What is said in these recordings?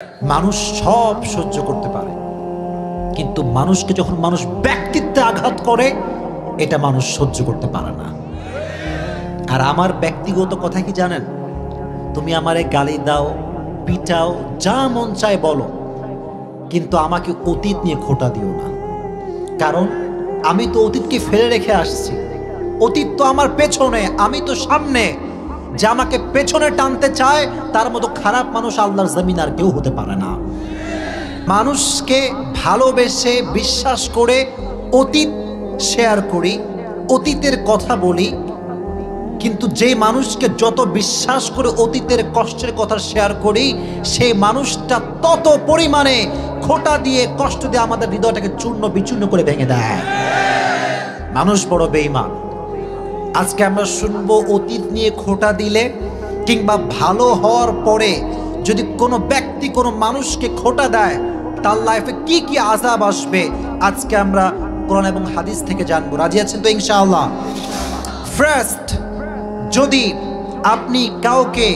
মানুষ সব সহ্য করতে পারে, কিন্তু মানুষকে যখন মানুষ ব্যক্তিত্বে আঘাত করে এটা মানুষ সহ্য করতে পারে না। আর আমার ব্যক্তিগত কথা কি জানেন? তুমি আমারে গালি দাও, পিটাও, যা মন চায় বলো, কিন্তু আমাকে অতীত নিয়ে খোঁটা দিও না। কারণ আমি তো অতীতকে ফেলে রেখে আসছি। অতীত তো আমার পেছনে, আমি তো সামনে। যে আমাকে পেছনে টানতে চায় তার মতো খারাপ মানুষ আল্লাহর জমিন আর কেউ হতে পারে না। মানুষকে ভালোবেসে বিশ্বাস করে অতীত শেয়ার করি, অতীতের কথা বলি, কিন্তু যে মানুষকে যত বিশ্বাস করে অতীতের কষ্টের কথা শেয়ার করি সেই মানুষটা তত পরিমাণে খোঁটা দিয়ে কষ্ট দিয়ে আমাদের হৃদয়টাকে চূর্ণ বিচূর্ণ করে ভেঙে দেয়। মানুষ বড় বেঈমান। আজকে আমরা শুনবো অতীত নিয়ে খোঁটা দিলে কিংবা ভালো হওয়ার পরে যদি কোনো ব্যক্তি কোনো মানুষকে খোঁটা দেয় তার লাইফে কি কি আযাব আসবে আজকে আমরা কোরআন এবং হাদিস থেকে জানবো। রাজি আছেন তো ইনশাআল্লাহ? ফার্স্ট, যদি আপনি কাউকে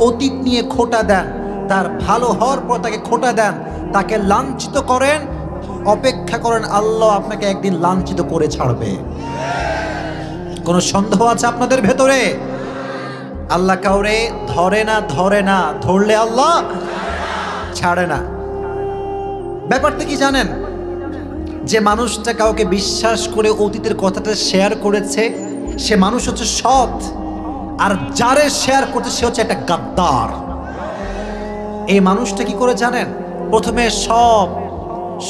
অতীত নিয়ে খোঁটা দেন, তার ভালো হওয়ার পর তাকে খোঁটা দেন, তাকে লাঞ্ছিত করেন, অপেক্ষা করেন আল্লাহ আপনাকে একদিন লাঞ্ছিত করে ছাড়বে। কোনো সন্দেহ আছে আপনাদের ভেতরে? আল্লাহ কাউরে ধরে না, ধরলে আল্লাহ ছাড়ে না। ব্যাপারটা কি জানেন? যে মানুষটা কাউকে বিশ্বাস করে অতীতের কথাটা শেয়ার করেছে সে মানুষ হচ্ছে সৎ, আর যারে শেয়ার করতে সে হচ্ছে একটা গাদ্দার। এই মানুষটা কি করে জানেন? প্রথমে সব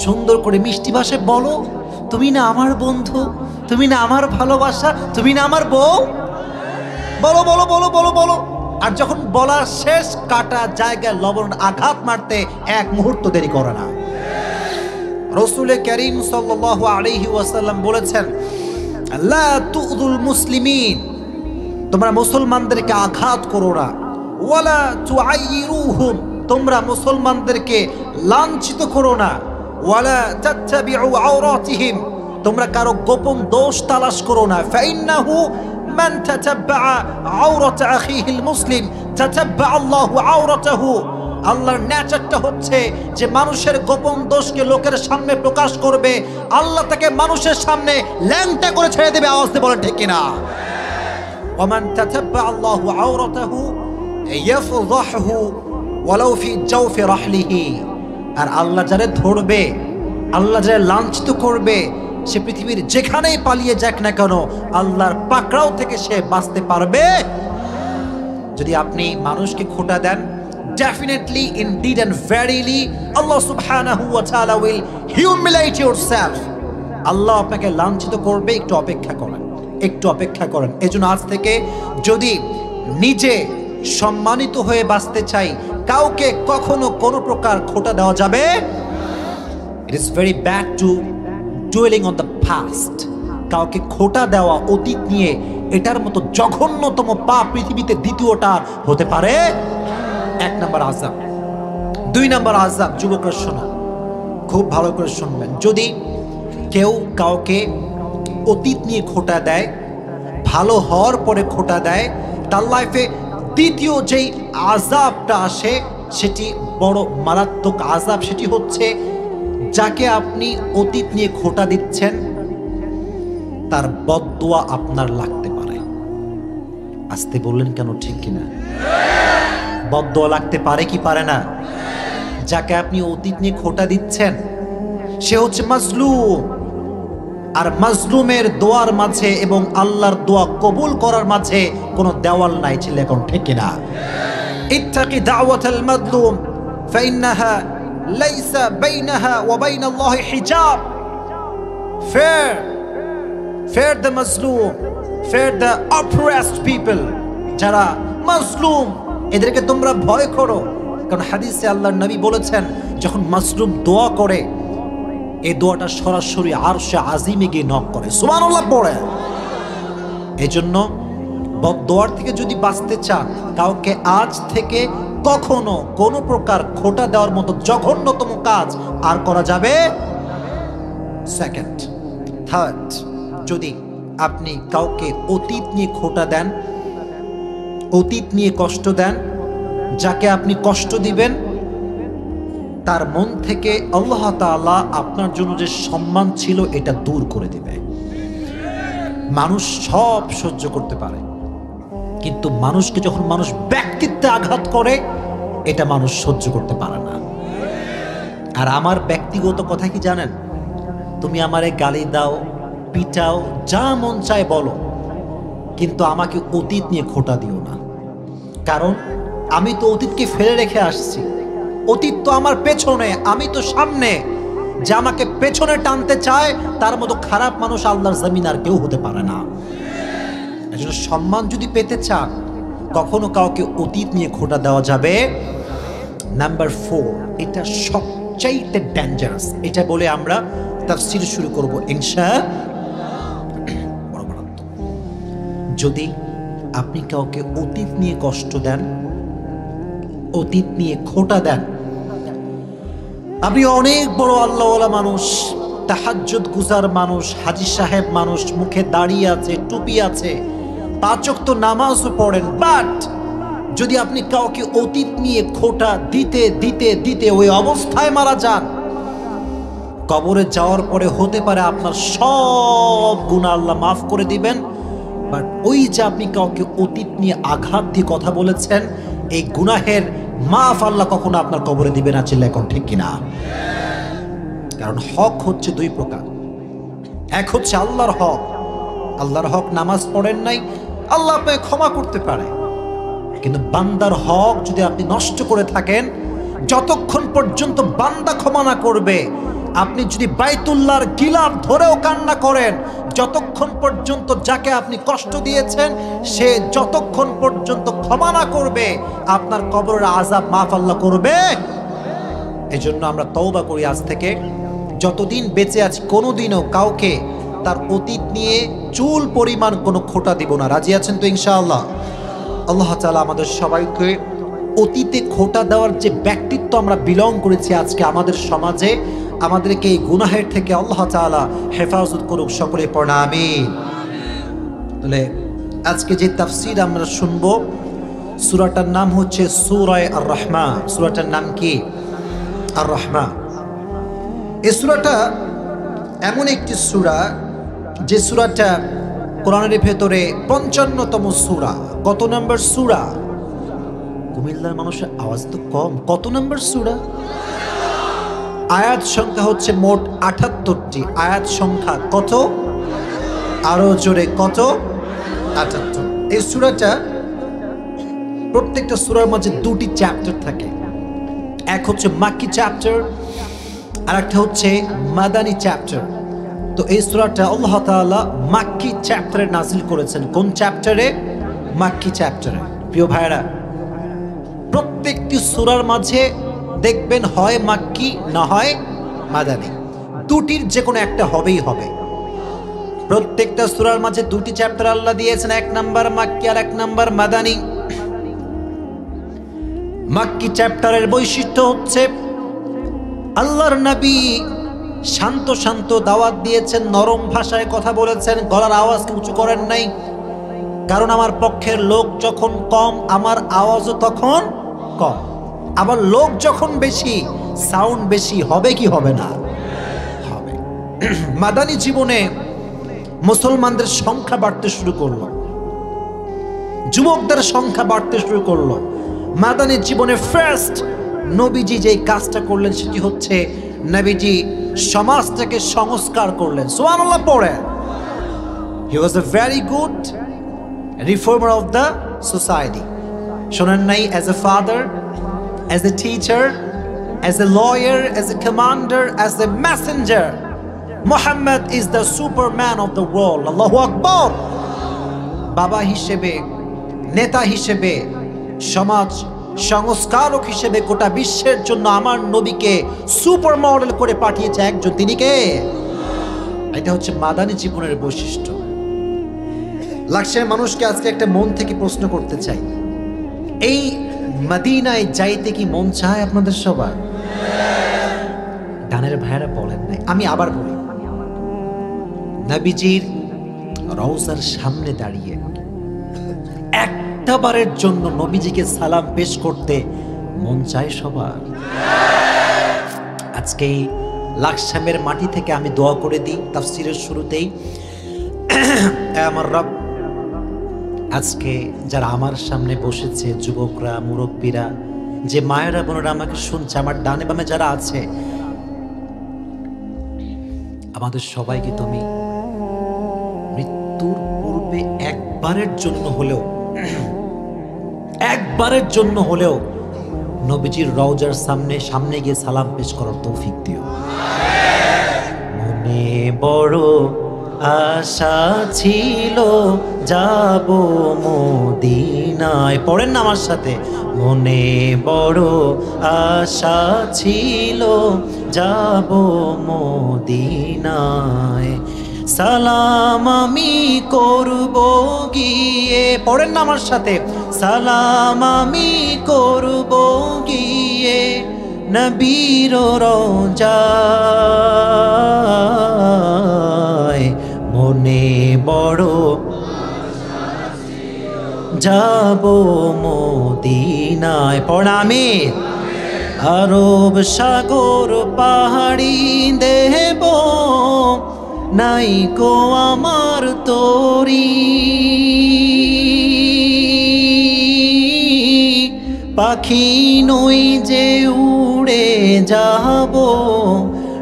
সুন্দর করে মিষ্টি ভাষায় বলো, তুমি না আমার বন্ধু, তুমি না আমার ভালোবাসা, তুমি না আমার বউ, বলো বলো বলো বলো বলো। আর যখন বলার শেষ কাটা জায়গায় লবণ আঘাত মারতে এক মুহূর্ত দেরি করে না। রাসূল কারীম সাল্লাল্লাহু আলাইহি ওয়াসাল্লাম বলেছেন, লা তুযুল মুসলিমিন, তোমরা মুসলমানদেরকে আঘাত করো না, ওয়ালা তুআইরুহুম, তোমরা মুসলমানদেরকে লাঞ্ছিত করো না, ওয়ালা তাত্তাবিউ আওরাতিহিম, তোমরা কারো গোপন দোষ তালাশ করো না। ফাইন্নাহু মান তাতাব্বা আওরাত আখিহিল মুসলিম তাতাব্বা আল্লাহু আওরাতাহু, আল্লাহর নেচারটা হচ্ছে যে মানুষের গোপন দোষকে লোকের সামনে প্রকাশ করবে, আল্লাহ তাকে মানুষের সামনে ল্যাংটা করে ছেড়ে দেবে। আওয়াজ দিয়ে বলেন ঠিক কিনা? ওমান তাতাব্বা আল্লাহু আওরাতাহু ইয়াফযাহু ওয়ালাউ ফি জাওফি রাহলিহি, আর আল্লাহ যারে ধরবে, আল্লাহ যারে লাঞ্ছিত করবে, সে পৃথিবীর যেখানেই পালিয়ে যাক না কেন আল্লাহর পাকড়াও থেকে সে বাঁচতে পারবে। যদি আপনি মানুষকে খোঁটা দেন, definitely, indeed and verily, Allah subhanahu wa ta'ala will humiliate yourself. আল্লাহ আপনাকে লাঞ্ছিত করবে। একটু অপেক্ষা করেন, একটু অপেক্ষা করেন। এজন্য আজ থেকে যদি নিজে সম্মানিত হয়ে বাঁচতে চাই, কাউকে কখনো কোনো প্রকার খোঁটা দেওয়া যাবে। It is very bad to dwelling on the past. কাউকে খোঁটা দেওয়া অতীত নিয়ে, এটার মতো জঘন্যতম পাপ পৃথিবীতে দ্বিতীয়টা হতে পারে। এক নম্বর আযাব। দুই নম্বর আযাব, যুবকরা শোনো, খুব ভালো করে শুনবেন। যদি কেউ কাউকে অতীত নিয়ে খোঁটা দেয়, ভালো হওয়ার পরে খোঁটা দেয়, তার লাইফে দ্বিতীয় যেই আযাবটা আসে সেটি বড় মারাত্মক আযাব। সেটি হচ্ছে যাকে আপনি অতীত নিয়ে খোঁটা দিচ্ছেন তার বদদোয়া আপনার লাগতে পারে। আসতে বললেন কেন? ঠিক কিনা? বদদোয়া লাগতে পারে কি পারে না? যাকে আপনি অতীত নিয়ে খোঁটা দিচ্ছেন সে হচ্ছে মাজলুম, আর মাজলুমের দোয়ার মাঝে এবং আল্লাহর দোয়া কবুল করার মাঝে কোনো দেওয়াল নাই। ছিল এখন ঠিক কিনা? ইত্তাকি দাওয়াতাল মাজলুম ফাইন্নাহা লাইসা বাইনাহা ওয়া বাইনাল্লাহি হিজাব। Fear the মাজলুম, fear the oppressed people. যারা মাজলুম এদেরকে তোমরা ভয় করো, কারণ হাদিসে আল্লাহর নবী বলেছেন যখন মাজলুম দোয়া করে এই দোয়াটা সরাসরি আরশে আজিমে গিয়ে নক করে। সুবহানাল্লাহ পড়ে। এজন্য বদদোয়ার থেকে যদি বাঁচতে চান, কাউকে আজ থেকে কখনো কোনো প্রকার খোঁটা দেওয়ার মতো জঘন্যতম কাজ আর করা যাবে। সেকেন্ড, থার্ড, যদি আপনি কাউকে অতীত নিয়ে খোঁটা দেন, অতীত নিয়ে কষ্ট দেন, যাকে আপনি কষ্ট দিবেন তার মন থেকে আল্লাহ তাআলা আপনার জন্য যে সম্মান ছিল এটা দূর করে দিবে। মানুষ সব সহ্য করতে পারে, কিন্তু মানুষকে যখন মানুষ ব্যক্তিত্বে আঘাত করে এটা মানুষ সহ্য করতে পারে না। আর আমার ব্যক্তিগত কথা কি জানেন? তুমি আমারে গালি দাও, পিটাও, যা মন চায় বলো, কিন্তু আমাকে অতীত নিয়ে খোঁটা দিও না। কারণ আমি তো অতীতকে ফেলে রেখে আসছি। অতীত তো আমার পেছনে, আমি তো সামনে। যে আমাকে পেছনে টানতে চায় তার মতো খারাপ মানুষ আল্লাহর জমিন আর কেউ হতে পারে না। এজন্য সম্মান যদি পেতে চান, কখনো কাউকে অতীত নিয়ে খোঁটা দেওয়া যাবে। নাম্বার 4, এটা সবচাইতে ডেঞ্জারাস। এটা বলে আমরা তাফসীর শুরু করব ইনশাআল্লাহ। যদি আপনি কাউকে অতীত নিয়ে কষ্ট দেন, অতীত নিয়ে খোঁটা দেন, আপনি অনেক বড় আল্লাহওয়ালা মানুষ, তাহাজ্জুদ গুজার মানুষ, হাজী সাহেব মানুষ, মুখে দাড়ি আছে, টুপি আছে, 5 ওয়াক্ত নামাজও পড়েন, বাট যদি আপনি কাউকে অতীত নিয়ে খোঁটা দিতে দিতে দিতে ওই অবস্থায় মারা যান, কবরে যাওয়ার পরে হতে পারে আপনার সব গুনাহ আল্লাহ মাফ করে দিবেন, বাট ওই যে আপনি কাউকে অতীত নিয়ে আঘাত দিয়ে কথা বলেছেন, এই গুনাহের মাফ আল্লাহ কখনো আপনার কবরে দিবে না। চিল্লা এখন ঠিক কিনা? কারণ হক হচ্ছে 2 প্রকার। এক হচ্ছে আল্লাহর হক। আল্লাহর হক নামাজ পড়েন নাই, আল্লাহ আপনাকে ক্ষমা করতে পারে। কিন্তু বান্দার হক যদি আপনি নষ্ট করে থাকেন, যতক্ষণ পর্যন্ত বান্দা ক্ষমা না করবে, আপনি যদি বাইতুল্লাহর গিলাফ ধরেও কান্না করেন, যতক্ষণ পর্যন্ত যাকে আপনি কষ্ট দিয়েছেন সে যতক্ষণ পর্যন্ত ক্ষমা না করবে, আপনার কবরের আযাব মাফ আল্লাহ করবে। এজন্য আমরা তওবা করি আজ থেকে, যতদিন বেঁচে আছি কোনোদিনও কাউকে তার অতীত নিয়ে চুল পরিমাণ কোনো খোঁটা দিব না। রাজি আছেন তো ইনশাআল্লাহ? আল্লাহ তাআলা আমাদের সবাইকে অতীতে খোঁটা দেওয়ার যে ব্যক্তিত্ব আমরা বিলং করেছি আজকে আমাদের সমাজে, আমাদেরকে এই গুনাহের থেকে আল্লাহ তাআলা হেফাজত করুক। সকলে পড়া আমিন। তাহলে আজকে যে তাফসীর আমরা শুনবো, সূরাটার নাম হচ্ছে সূরা আর-রাহমান। সূরাটার নাম কি? আর-রাহমান। এই সূরাটা এমন একটি সূরা যে সূরাটা কোরআনের ভেতরে 55তম সূরা। কত নম্বর সূরা? কুমিল্লার মানুষের আওয়াজ তো কম। কত নম্বর সূরা? আয়াত সংখ্যা হচ্ছে মোট 78টি। আয়াত সংখ্যা কত? আরো জোরে কত? 78। এই সূরাটা, প্রত্যেকটা সূরার মাঝে 2টি চ্যাপ্টার থাকে। এক হচ্ছে মাক্কি চ্যাপ্টার, আর একটা হচ্ছে মাদানী চ্যাপ্টার। তো এই সূরাটা আল্লাহ তাআলা মাক্কি চ্যাপ্টারে নাজিল করেছেন। কোন চ্যাপ্টারে? মাক্কি চ্যাপ্টারে। প্রিয় ভাইরা, প্রত্যেকটি সূরার মাঝে দেখবেন হয় মাক্কি না হয় মাদানী, 2টির যে কোনো একটা হবেই হবে। প্রত্যেকটা সূরার মাঝে 2টি চ্যাপ্টার আল্লাহ দিয়েছেন, 1 নাম্বার মাক্কি আর 1 নাম্বার মাদানী। মাক্কি চ্যাপ্টারের বৈশিষ্ট্য হচ্ছে আল্লাহর নবী শান্ত শান্ত দাওয়াত দিয়েছেন, নরম ভাষায় কথা বলেছেন, গলার আওয়াজকে উঁচু করেন নাই। কারণ আমার পক্ষের লোক যখন কম, আমার আওয়াজও তখন কম। আবার লোক যখন বেশি, সাউন্ড বেশি হবে কি হবে না? হবে। মাদানী জীবনে মুসলমানদের সংখ্যা বাড়তে শুরু করলো, যুবকদের সংখ্যা বাড়তে শুরু করলো। মাদানী জীবনে ফার্স্ট নবীজি যেই কাজটা করলেন সেটি হচ্ছে নবীজি সমাজটাকে সংস্কার করলেন। সুবহানাল্লাহ পড়ে। He was a very good reformer of the society. শোনেন নাই? as a father, as a teacher, as a lawyer, as a commander, as a messenger, Muhammad is the superman of the world. Allahu Akbar. বাবা হিসেবে, নেতা হিসেবে, সমাজ সংস্কারক হিসেবে গোটা বিশ্বের জন্য আমার নবীকে সুপার মডেল করে পাঠিয়েছে একজন, তিনি কে? এটা হচ্ছে মাদানী জীবনের বৈশিষ্ট্য। লাক্সের মানুষকে আজকে একটা মন থেকে প্রশ্ন করতে চাই, এই মদিনায় যাইতে কি মন চায় আপনাদের সবার? ডানের ভাইরা বলেন নাই, আমি আবার বলি। নবীজির রওজার সামনে দাঁড়িয়ে একটাবারের জন্য নবীজিকে সালাম পেশ করতে মন চায় সবার? আজকেই লাকসামের মাটি থেকে আমি দোয়া করে দিই তাফসিরের শুরুতেই, আমার রব, আজকে যারা আমার সামনে বসেছে, যুবকরা, মুরব্বীরা, যে মায়েরা বোনেরা আমাকে শুনছে, আমার ডানে বামে যারা আছে, আমাদের সবাইকে তুমি মৃত্যুর পূর্বে একবারের জন্য হলেও নবীজির রওজার সামনে গিয়ে সালাম পেশ করার তৌফিক দিও। মনে বড় আশা ছিল যাব মদিনায়, পড়েন না আমার সাথে, মনে বড় আশা ছিল যাব মদিনায়, সালাম আমি করব গিয়ে, পড়েন না আমার সাথে, সালাম আমি করব গিয়ে নবীর রওজায়, মনে বড় যাব মদিনায়, পড় আমি আরব সাগর পাহাড়ি দেব নাই কো আমার তোরি, পাখি নই যে উড়ে যাব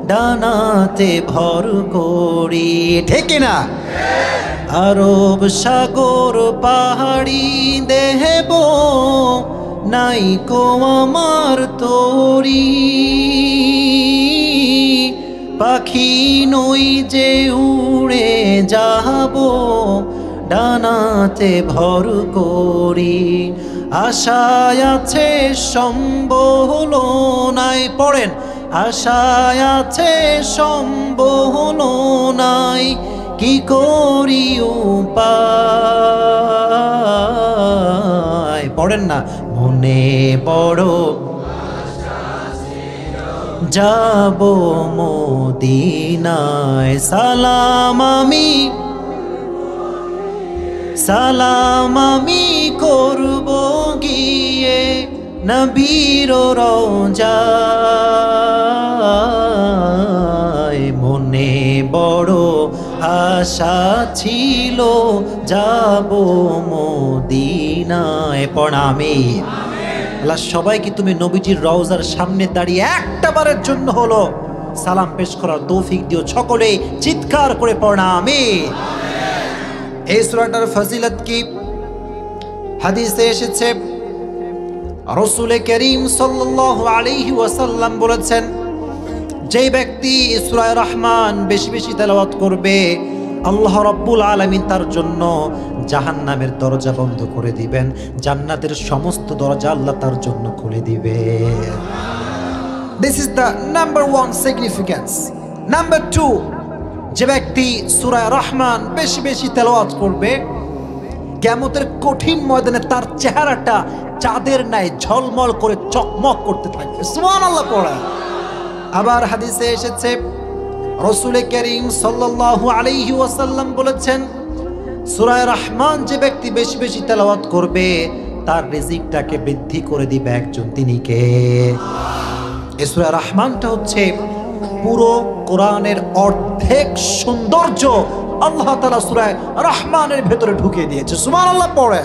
ডানাতে ভর করি, ঠিক না? আরব সাগর পাহাড়ি দেব নাই কো আমার তোরি, পাখি নই যে উড়ে যাব ডানাতে ভর করি, আশায় আছে সম্বল নাই, পড়েন, আশায় আছে সম্বল নাই, কি করি উপায়, পড়েন না, মনে বড় যাব মদিনায়, সালাম আমি করব গিয়ে নবীর রওজায়, মনে বড় আশা ছিল যাব মদিনায়, প্রণামী। আল্লাহ সবাইকে তুমি নবীজির রওজার সামনে দাঁড়িয়ে একটা বারের জন্য হলো সালাম পেশ করার তৌফিক দিও, সকলে চিৎকার করে প্রণামী। এই সূরাটার ফজিলত কি? হাদিসে এসেছে রাসূল করিম সাল্লাল্লাহু আলাইহি ওয়াসাল্লাম বলেছেন, যে ব্যক্তি সূরা রহমান বেশি বেশি তেলাওয়াত করবে, আল্লাহ রাব্বুল আলামিন তার জন্য জাহান্নামের দরজা বন্ধ করে দিবেন, জান্নাতের সমস্ত দরজা আল্লাহ তার জন্য খুলে দিবেন। This is the number 1 significance. Number 2, যে ব্যক্তি সূরা রহমান বেশি বেশি তেলাওয়াত করবে, কিয়ামতের কঠিন ময়দানে তার চেহারাটা চাঁদের ন্যায় ঝলমল করে চকমক করতে থাকবে, সুবহানাল্লাহ পড়া। আবার হাদিসে এসেছে রাসূল করিম সাল্লাল্লাহু আলাইহি ওয়াসাল্লাম বলেছেন, সূরা রহমান যে ব্যক্তি বেশি বেশি তেলাওয়াত করবে, তার রিজিকটাকে বৃদ্ধি করে দিবে একজন, তিনি কে? এই সূরা রহমানটা হচ্ছে পুরো কোরআনের অর্ধেক সৌন্দর্য আল্লাহ তাআলা সূরা রহমানের ভেতরে ঢুকিয়ে দিয়েছে, সুবহানাল্লাহ পড়ে।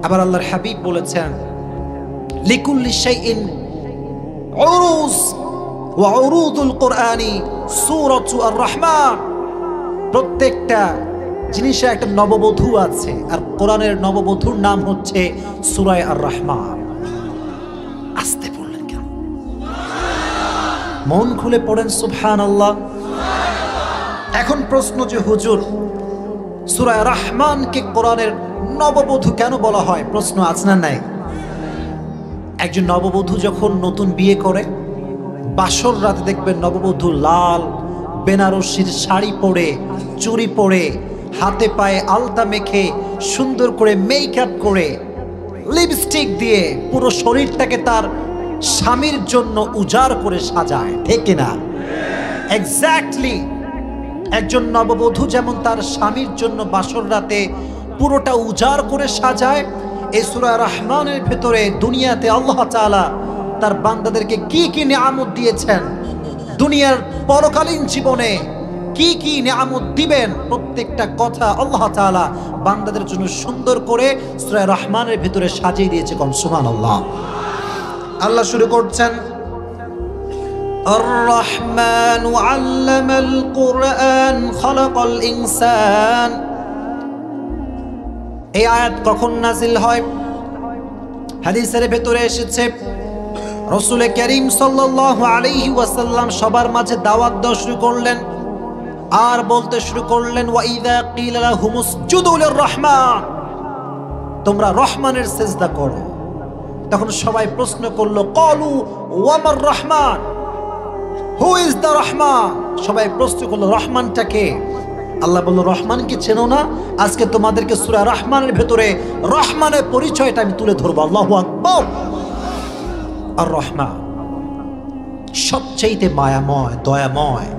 আবার আল্লাহর হাবিব বলেছেন, লিকুল্লি শাইইন উরুস ওয়া উরুদুল কোরআনি সূরাতু আর রহমান। প্রত্যেকটা জিনিসের একটা নববধূ আছে, আর কোরআনের নববধূর নাম হচ্ছে সূরা আর রহমান। আস্তে পড়লেন কেন? মন খুলে পড়েন সুবহানাল্লাহ। এখন প্রশ্ন যে হুজুর, সূরা রহমানকে কোরআনের নববধূ কেন বলা হয়? প্রশ্ন আছে না নাই? একজন নববধূ যখন নতুন বিয়ে করে, বাসর রাতে দেখবেন নববধূ লাল বেনারসির শাড়ি পরে, চুড়ি পরে, হাতে পায়ে আলতা মেখে, সুন্দর করে মেকআপ করে, লিপস্টিক দিয়ে পুরো শরীরটাকে তার স্বামীর জন্য উজাড় করে সাজায়, ঠিক কিনা? এক্স্যাক্টলি একজন নববধূ যেমন তার স্বামীর জন্য বাসর রাতে পুরোটা উজাড় করে সাজায়, এই সূরা রহমানের ভেতরে দুনিয়াতে আল্লাহ তাআলা তার বান্দাদেরকে কি কি নিয়ামত দিয়েছেন, দুনিয়ার পরকালীন জীবনে কি কি নিয়ামত দিবেন, প্রত্যেকটা কথা আল্লাহ তাআলা বান্দাদের জন্য সুন্দর করে সূরা রহমানের ভিতরে সাজিয়ে দিয়েছে। কোন সুবহানাল্লাহ। আল্লাহ শুরু করছেন, আর-রহমানু আল্লামাল কুরআন খালাকাল ইনসান। এই আয়াত কখন নাজিল হয়? হাদিসের ভেতরে এসেছে রাসূল করিম সাল্লাল্লাহু আলাইহি ওয়াসাল্লাম সবার মাঝে দাওয়াত দেওয়া শুরু করলেন আর বলতে শুরু করলেন, ওয়া ইযা কিলা লাহুমুসজুদু লির-রহমান, তোমরা রহমানের সিজদা করো। তখন সবাই প্রশ্ন করলো, ক্বালু ওয়া মার Rahman, who is the Rahman? সবাই প্রশ্ন করলো রহমানটা কে? আল্লাহ বলল, রহমানকে চেনো না? আজকে তোমাদেরকে সূরা রহমানের ভেতরে রহমানের পরিচয়টা আমি তুলে ধরবো। আল্লাহু আকবার। আর রহমান সবচেয়ে মায়াময়, দয়াময়।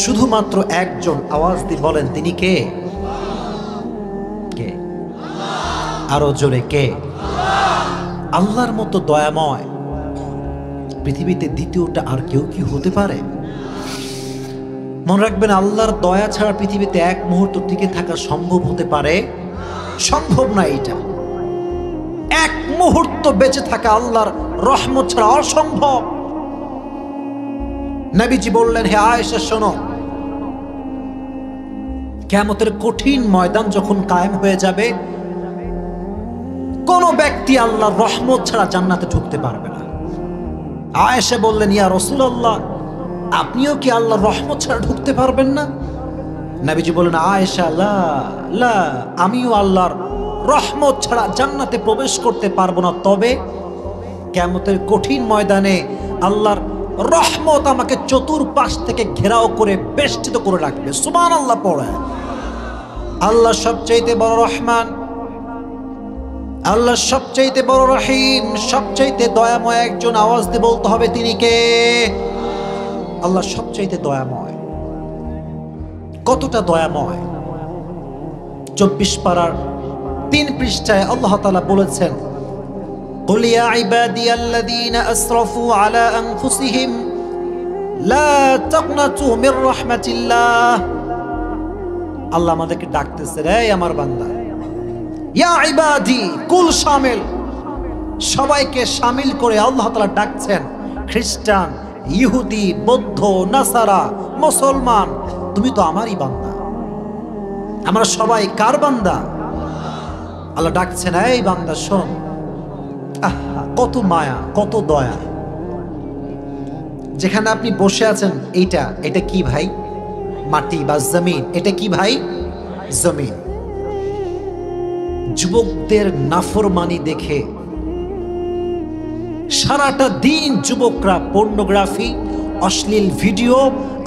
শুধুমাত্র একজন, আওয়াজ দিয়ে বলেন তিনি কে? কে? আরো জোরে কে? আল্লাহর মতো দয়াময় পৃথিবীতে দ্বিতীয়টা আর কেউ কি হতে পারে? মনে রাখবেন, আল্লাহর দয়া ছাড়া পৃথিবীতে এক মুহূর্ত টিকে থাকা সম্ভব হতে পারে? সম্ভব না। এটা এক মুহূর্ত বেঁচে থাকা আল্লাহর রহমত ছাড়া অসম্ভব। নবীজি বললেন, হে আয়েশা শোনো, কিয়ামতের কঠিন ময়দান যখন কায়েম হয়ে যাবে, কোন ব্যক্তি আল্লাহর রহমত ছাড়া জান্নাতে ঢুকতে পারবে না। আয়েশা বললেন, ইয়া রাসূলুল্লাহ, আপনিও কি আল্লাহর রহমত ছাড়া ঢুকতে পারবেন না? নবীজি বললেন, আয়েশা লা লা, আমিও আল্লাহর রহমত ছাড়া জান্নাতে প্রবেশ করতে পারবো না। তবে কিয়ামতের কঠিন ময়দানে আল্লাহর রহমত আমাকে চতুর্পাশ থেকে ঘেরাও করে বেষ্টিত করে রাখবে। সুবহানাল্লাহ পড়ে। আল্লাহ সবচাইতে বড় রহমান, আল্লাহ সবচাইতে বড় রহিম, সবচাইতে দয়াময় একজন। আওয়াজ দিয়ে বলতে হবে তিনি কে? আল্লাহ সবচাইতে দয়াময়। কতটা দয়াময়? 24 পারার 3 পৃষ্ঠায় আল্লাহ তাআলা বলেছেন, কুল ইয়া ইবাদিয়াল্লাযীনা আসরাফু আলা আনফুসিহিম লা তাকনাতু মির রাহমাতিল্লাহ। আল্লাহ আমাদেরকে ডাকতেছে, রে আমার বান্দা, ইয়া ইবাদি, কুল শামিল, সবাইকে শামিল করে আল্লাহ তাআলা ডাকছেন। খ্রিস্টান, ইহুদি, বৌদ্ধ, নাসারা, মুসলমান, তুমি তো আমারই বান্দা। আমরা সবাই কার বান্দা? আল্লাহ ডাকছেন, এই বান্দা শোন। আহা, কত মায়া, কত দয়া। যেখানে আপনি বসে আছেন, এটা কি ভাই? মাটি বা জমিন? এটা কি ভাই? জমিন। যুবকদের নাফরমানি দেখে সারাটা দিন যুবকরা পর্নোগ্রাফি, অশ্লীল ভিডিও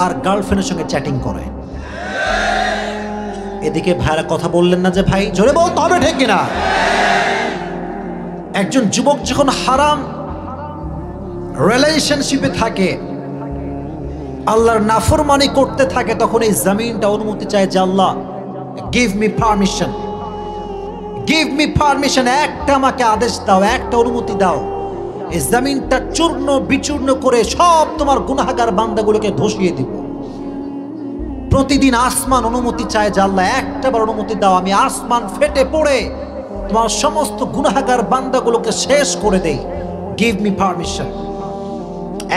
আর গার্লফ্রেন্ডের সঙ্গে চ্যাটিং করে। এদিকে ভাইরা কথা বললেন না যে ভাই? জোরে বলতে হবে, ঠিক কিনা? একজন যুবক যখন হারাম রিলেশনশিপে থাকে, আল্লাহর নাফরমানি করতে থাকে, তখন এই জমিনটা অনুমতি চায় যে Allah give me permission, give me permission, একটা আমাকে আদেশ দাও, একটা অনুমতি দাও। এই জমিনটা চূর্ণ বিচূর্ণ করে সব তোমার গুনাহগার বান্দাগুলোকে ধসিয়ে দিব। প্রতিদিন আসমান অনুমতি চায় যে আল্লাহ একটাবার অনুমতি দাও, আমি আসমান ফেটে পড়ে তোমার সমস্ত গুনাহগার বান্দাগুলোকে শেষ করে দেই। গিভ মি পারমিশন,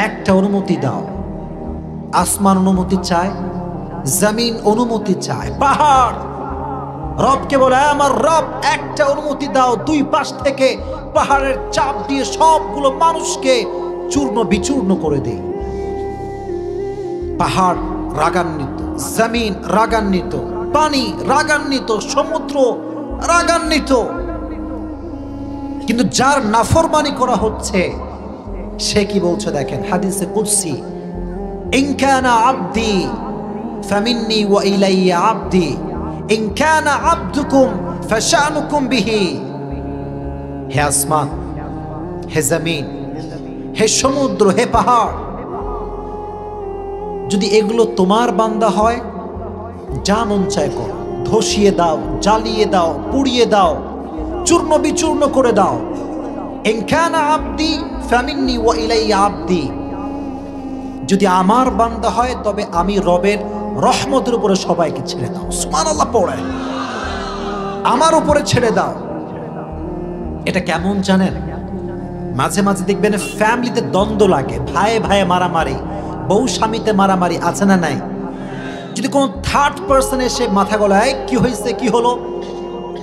একটা অনুমতি দাও। আসমান অনুমতি চায়, জমিন অনুমতি চায়, পাহাড় রবকে বলে, আমার রব একটা অনুমতি দাও। 2 পাশ থেকে পাহাড়ের চাপ দিয়ে সবগুলো মানুষকে চূর্ণ বিচূর্ণ করে দেই। পাহাড় রাগান্বিত, জমিন রাগান্বিত, পানি রাগান্বিত, সমুদ্র রাগান্বিত। কিন্তু যার নাফরমানি করা হচ্ছে সে কি বলছে দেখেন, হাদিসে কুদসি, ইন কানা আবদি ফামিন্নি ওয়া ইলাইয়া আবদি, ইন কানা আবদুকুম ফাশানুকুম বিহি। হে আসমান, হে জমিন, হে সমুদ্র, হে পাহাড়, যদি এগুলো তোমার বান্দা হয়, যা মন চায় করো, ধসিয়ে দাও, জ্বালিয়ে দাও, পুড়িয়ে দাও, চূর্ণ বিচূর্ণ করে দাও। ইন কানা আবদি ফামিন্নি ওয়া ইলাইয়া আবদি, যদি আমার বান্দা হয় তবে আমি রবের রহমতের উপরে সবাইকে ছেড়ে দাও। সুবহানাল্লাহ পড়ে, আমার উপরে ছেড়ে দাও। এটা কেমন জানেন? মাঝে মাঝে দেখবেন ফ্যামিলিতে দ্বন্দ্ব লাগে, ভাইয়ে ভাইয়ে মারামারি, বউ স্বামীতে মারামারি, আছে না নাই? যদি কোনো থার্ড পার্সন এসে মাথা গলায় কি হয়েছে কি হলো,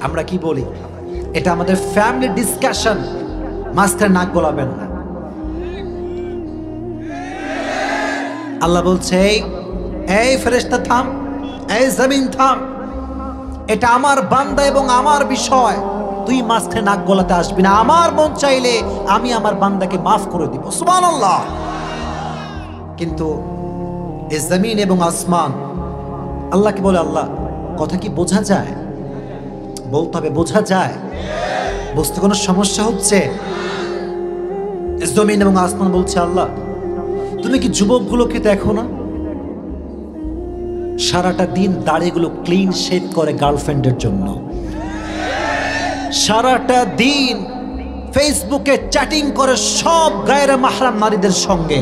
আমরা কি বলি? এটা আমাদের ফ্যামিলি ডিসকাশন, মাঝখানে নাক গলাবেন না। আল্লাহ বলছে এই ফেরেশতা থাম, এই জমিন থাম, এটা আমার বান্দা এবং আমার বিষয়, তুই মাঝখানে নাক গলাতে আসবি না। আমার মন চাইলে আমি আমার বান্দাকে মাফ করে দিব। সুবহানাল্লাহ। কিন্তু এই জমিন এবং আসমান আল্লাহকে বলে, আল্লাহ কথা কি বোঝা যায়? বলতে হবে বোঝা যায়। বুঝতে কোনো সমস্যা হচ্ছে? জমিন এবং আসমান বলছে, আল্লাহ তুমি কি যুবকগুলোকে দেখো না? সারাটা দিন দাড়িগুলো ক্লিন শেভ করে গার্লফ্রেন্ডের জন্য, সারাটা দিন ফেসবুকে চ্যাটিং করে সব গায়রে মাহরাম নারীদের সঙ্গে।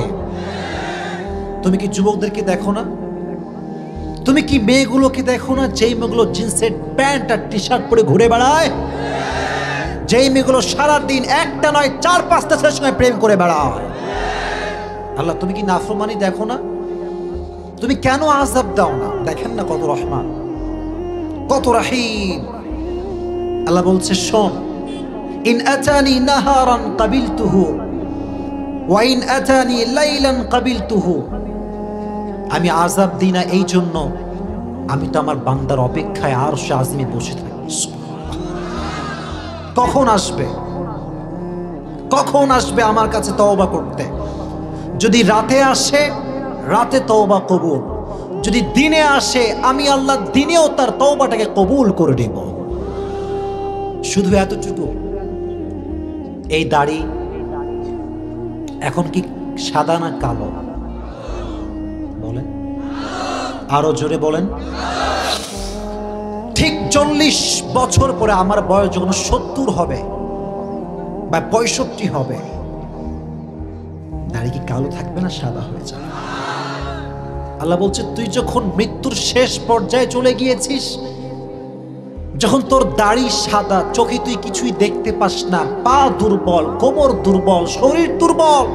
তুমি কি যুবকদেরকে দেখো না? তুমি কি মেয়েগুলোকে দেখো না, যেই মেয়েগুলো জিন্সের প্যান্ট আর টি শার্ট পরে ঘুরে বেড়ায়, যেই মেয়েগুলো সারাদিন একটা নয় 4-5টা ছেলের সঙ্গে প্রেম করে বেড়ায়? আল্লাহ তুমি কি নাফরমানি দেখো না? তুমি কেন আযাব দাও না? দেখেন না কত রহমান, কত রহিম। আল্লাহ বলছে শোন, ইন আতানি নাহারান কাবিলতুহু ওয়া ইন আতানি লাইলান কাবিলতুহু। আমি আযাব দিই না এই জন্য, আমি তো আমার বান্দার অপেক্ষায় আরশে আযমে বসে থাকি। কখন আসবে, কখন আসবে আমার কাছে তওবা করতে? যদি রাতে আসে, রাতে তওবা কবুল। যদি দিনে আসে, আমি আল্লাহ দিনেও তার তওবাটাকে কবুল করে দেব। শুধু এতটুকু, এই দাড়ি এখন কি সাদা না কালো? বলেন, আরো জোরে বলেন। ঠিক 40 বছর পরে আমার বয়স যখন 70 হবে বা 65 হবে, দাড়ি কি কালো থাকবে না সাদা হয়ে যাবে? আল্লাহ বলছে তুই যখন মৃত্যুর শেষ পর্যায়ে চলে গিয়েছিস, যখন তোর দাড়ি সাদা, চোখে তুই কিছুই দেখতে পাস না, পা দুর্বল, কোমর দুর্বল, শরীর দুর্বল,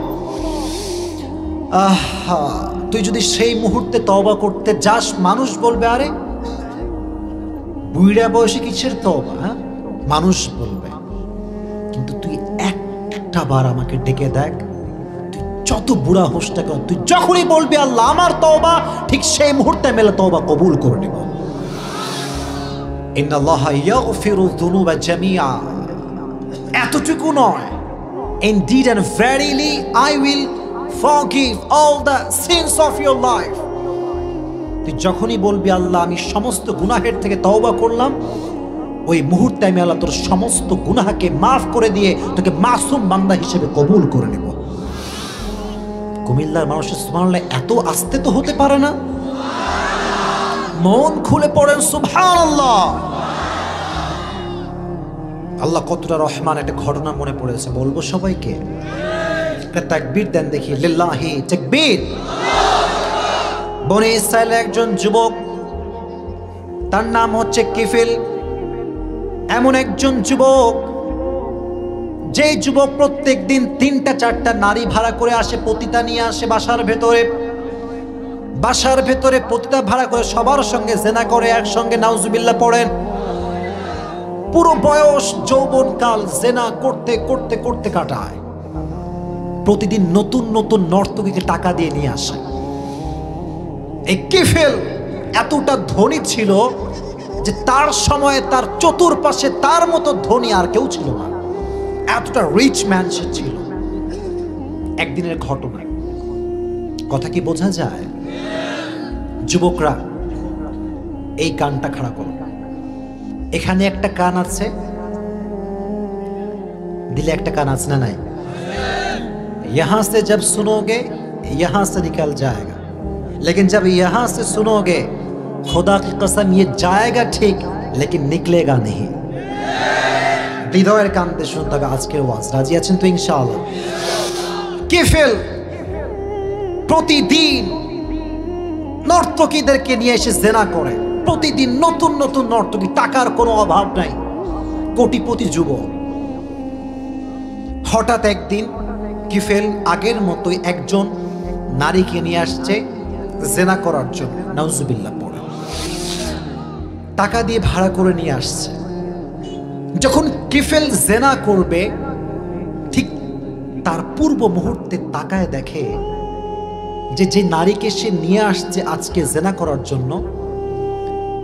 তুই যদি সেই মুহূর্তে তওবা করতে যাস, মানুষ বলবে আরে বুড়া বয়সে কিসের তওবা, মানুষ বলবে। কিন্তু তুই একটা বার আমাকে ডেকে দেখ, তুই যত বুড়া হোস না কেন, তুই যখনই বলবি আল্লাহ আমার তওবা, ঠিক সেই মুহূর্তে মেলে তওবা কবুল করে নেব। ইন্নাল্লাহা ইয়াগফিরু যুনুবা জামিআ। এতটুকু নয়, indeed and verily I will forgive all the sins of your life। তুই যখনই বলবি আল্লাহ আমি সমস্ত গুনাহের থেকে তওবা করলাম, ওই মুহূর্তে আমি আল্লাহ তোর সমস্ত গুনাহকে মাফ করে দিয়ে তোকে মাসুম বান্দা হিসেবে কবুল করে নেব। কুমিল্লার মানুষের সুবহানাল্লাহ এত আস্তে তো হতে পারে না। মন খুলে পড়েন সুবহানাল্লাহ। আল্লাহ কতটা রহমান। একটা ঘটনা মনে পড়েছে, বলবো সবাইকে? একটা তাকবীর দেন দেখি, লিল্লাহি তাকবীর। বনি ইসরায়েলের একজন যুবক, তার নাম হচ্ছে কিফিল। এমন একজন যুবক, যে যুবক প্রত্যেক দিন 3-4টা নারী ভাড়া করে আসে, পতিতা নিয়ে আসে বাসার ভেতরে। বাসার ভেতরে পতিতা ভাড়া করে সবার সঙ্গে জেনা করে, একসঙ্গে নাউজুবিল্লাহ পড়েন। পুরো বয়স যৌবনকাল জেনা করতে করতে করতে কাটায়। প্রতিদিন নতুন নতুন নর্তকীকে টাকা দিয়ে নিয়ে আসে। এই কিফিল এতটা ধনী ছিল যে তার সময়ে তার চতুর্পাশে তার মতো ধনী আর কেউ ছিল না, এতটা রিচ ম্যান সে ছিল। একদিনের ঘটনা, কথা কি বোঝা যায়? যুবকরা এই কানটা খাড়া করো, এখানে একটা কান আছে, দিলে একটা কান আছে না নাই? यहां से जब सुनोगे यहां से निकल जाएगा, लेकिन जब यहां से सुनोगे खुदा की कसम ये जाएगा ठीक लेकिन निकलेगा नहीं। হৃদয়ের কান্দে শুনতে হবে আজকের ওয়াজ। রাজি আছেন তো ইনশাআল্লাহ? কিফেল প্রতিদিন নর্তকীদেরকে নিয়ে এসে জেনা করে, প্রতিদিন নতুন নতুন নর্তকী, টাকার কোনো অভাব নাই, কোটিপতি যুবক। হঠাৎ একদিন কিফেল আগের মতোই একজন নারীকে নিয়ে আসছে জেনা করার জন্য, নাউজুবিল্লাহ পড়ে, টাকা দিয়ে ভাড়া করে নিয়ে আসছে। যখন কিফেল জেনা করবে ঠিক তার পূর্ব মুহূর্তে তাকায় দেখে যে নারীকে সে নিয়ে আসছে আজকে জেনা করার জন্য,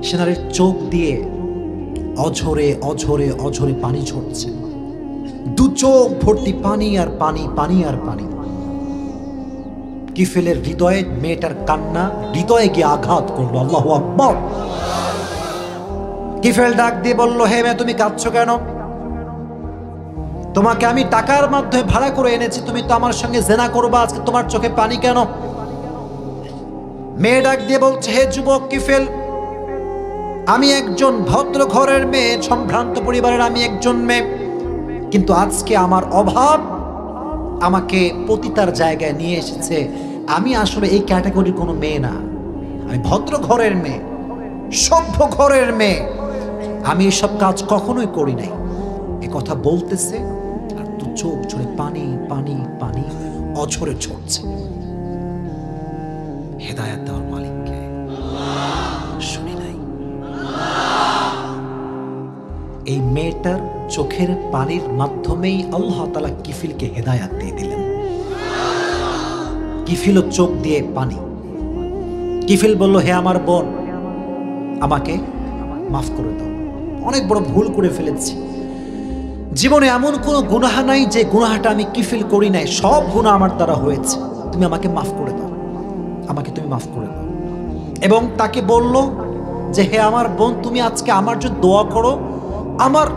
সে নারীর চোখ দিয়ে অঝরে অঝরে অঝরে পানি ঝরছে, দু চোখ ভর্তি পানি আর পানি, পানি আর পানি। কিফেলের হৃদয়ে মেয়েটার কান্না হৃদয়ে গিয়ে আঘাত করলো। আল্লাহু আকবার। কিফেল ডাক দিয়ে বলল, হে মেয়ে তুমি কাঁদছো কেন? তোমাকে আমি টাকার মাধ্যমে ভাড়া করে এনেছি, তুমি তো আমার সঙ্গে জেনা করবা, আজকে তোমার চোখে পানি কেন? মেয়ে ডাক দিয়ে বলছে, হে যুবক কিফেল, আমি একজন ভদ্র ঘরের মেয়ে, সম্ভ্রান্ত পরিবারের আমি একজন মেয়ে, কিন্তু আজকে আমার অভাব আমাকে পতিতার জায়গায় নিয়ে এসেছে। আমি আসলে এই ক্যাটাগরির কোনো মেয়ে না, আমি ভদ্র ঘরের মেয়ে, সভ্য ঘরের মেয়ে, আমি এসব কাজ কখনোই করি নাই। এ কথা বলতেছে আর তো চোখ ঝরে পানি পানি পানি অঝরে ঝরছে। হেদায়েত দেওয়ার মালিককে শুনি নাই। এই মেয়েটার চোখের পানির মাধ্যমেই আল্লাহ তাআলা কিফিলকে হেদায়াত দিয়ে দিলেন। কিফিলও চোখ দিয়ে পানি। কিফিল বলল, হে আমার বোন, আমাকে মাফ করে দাও, অনেক বড় ভুল করে ফেলেছি, জীবনে এমন কোনো গুনাহ নাই যে গুনাহটা আমি কিফিল করি নাই, সব গুনাহ আমার দ্বারা হয়েছে, তুমি আমাকে মাফ করে দাও, আমাকে তুমি মাফ করে দাও। এবং তাকে বলল যে, হে আমার বোন, তুমি আজকে আমার জন্য দোয়া করো, আমার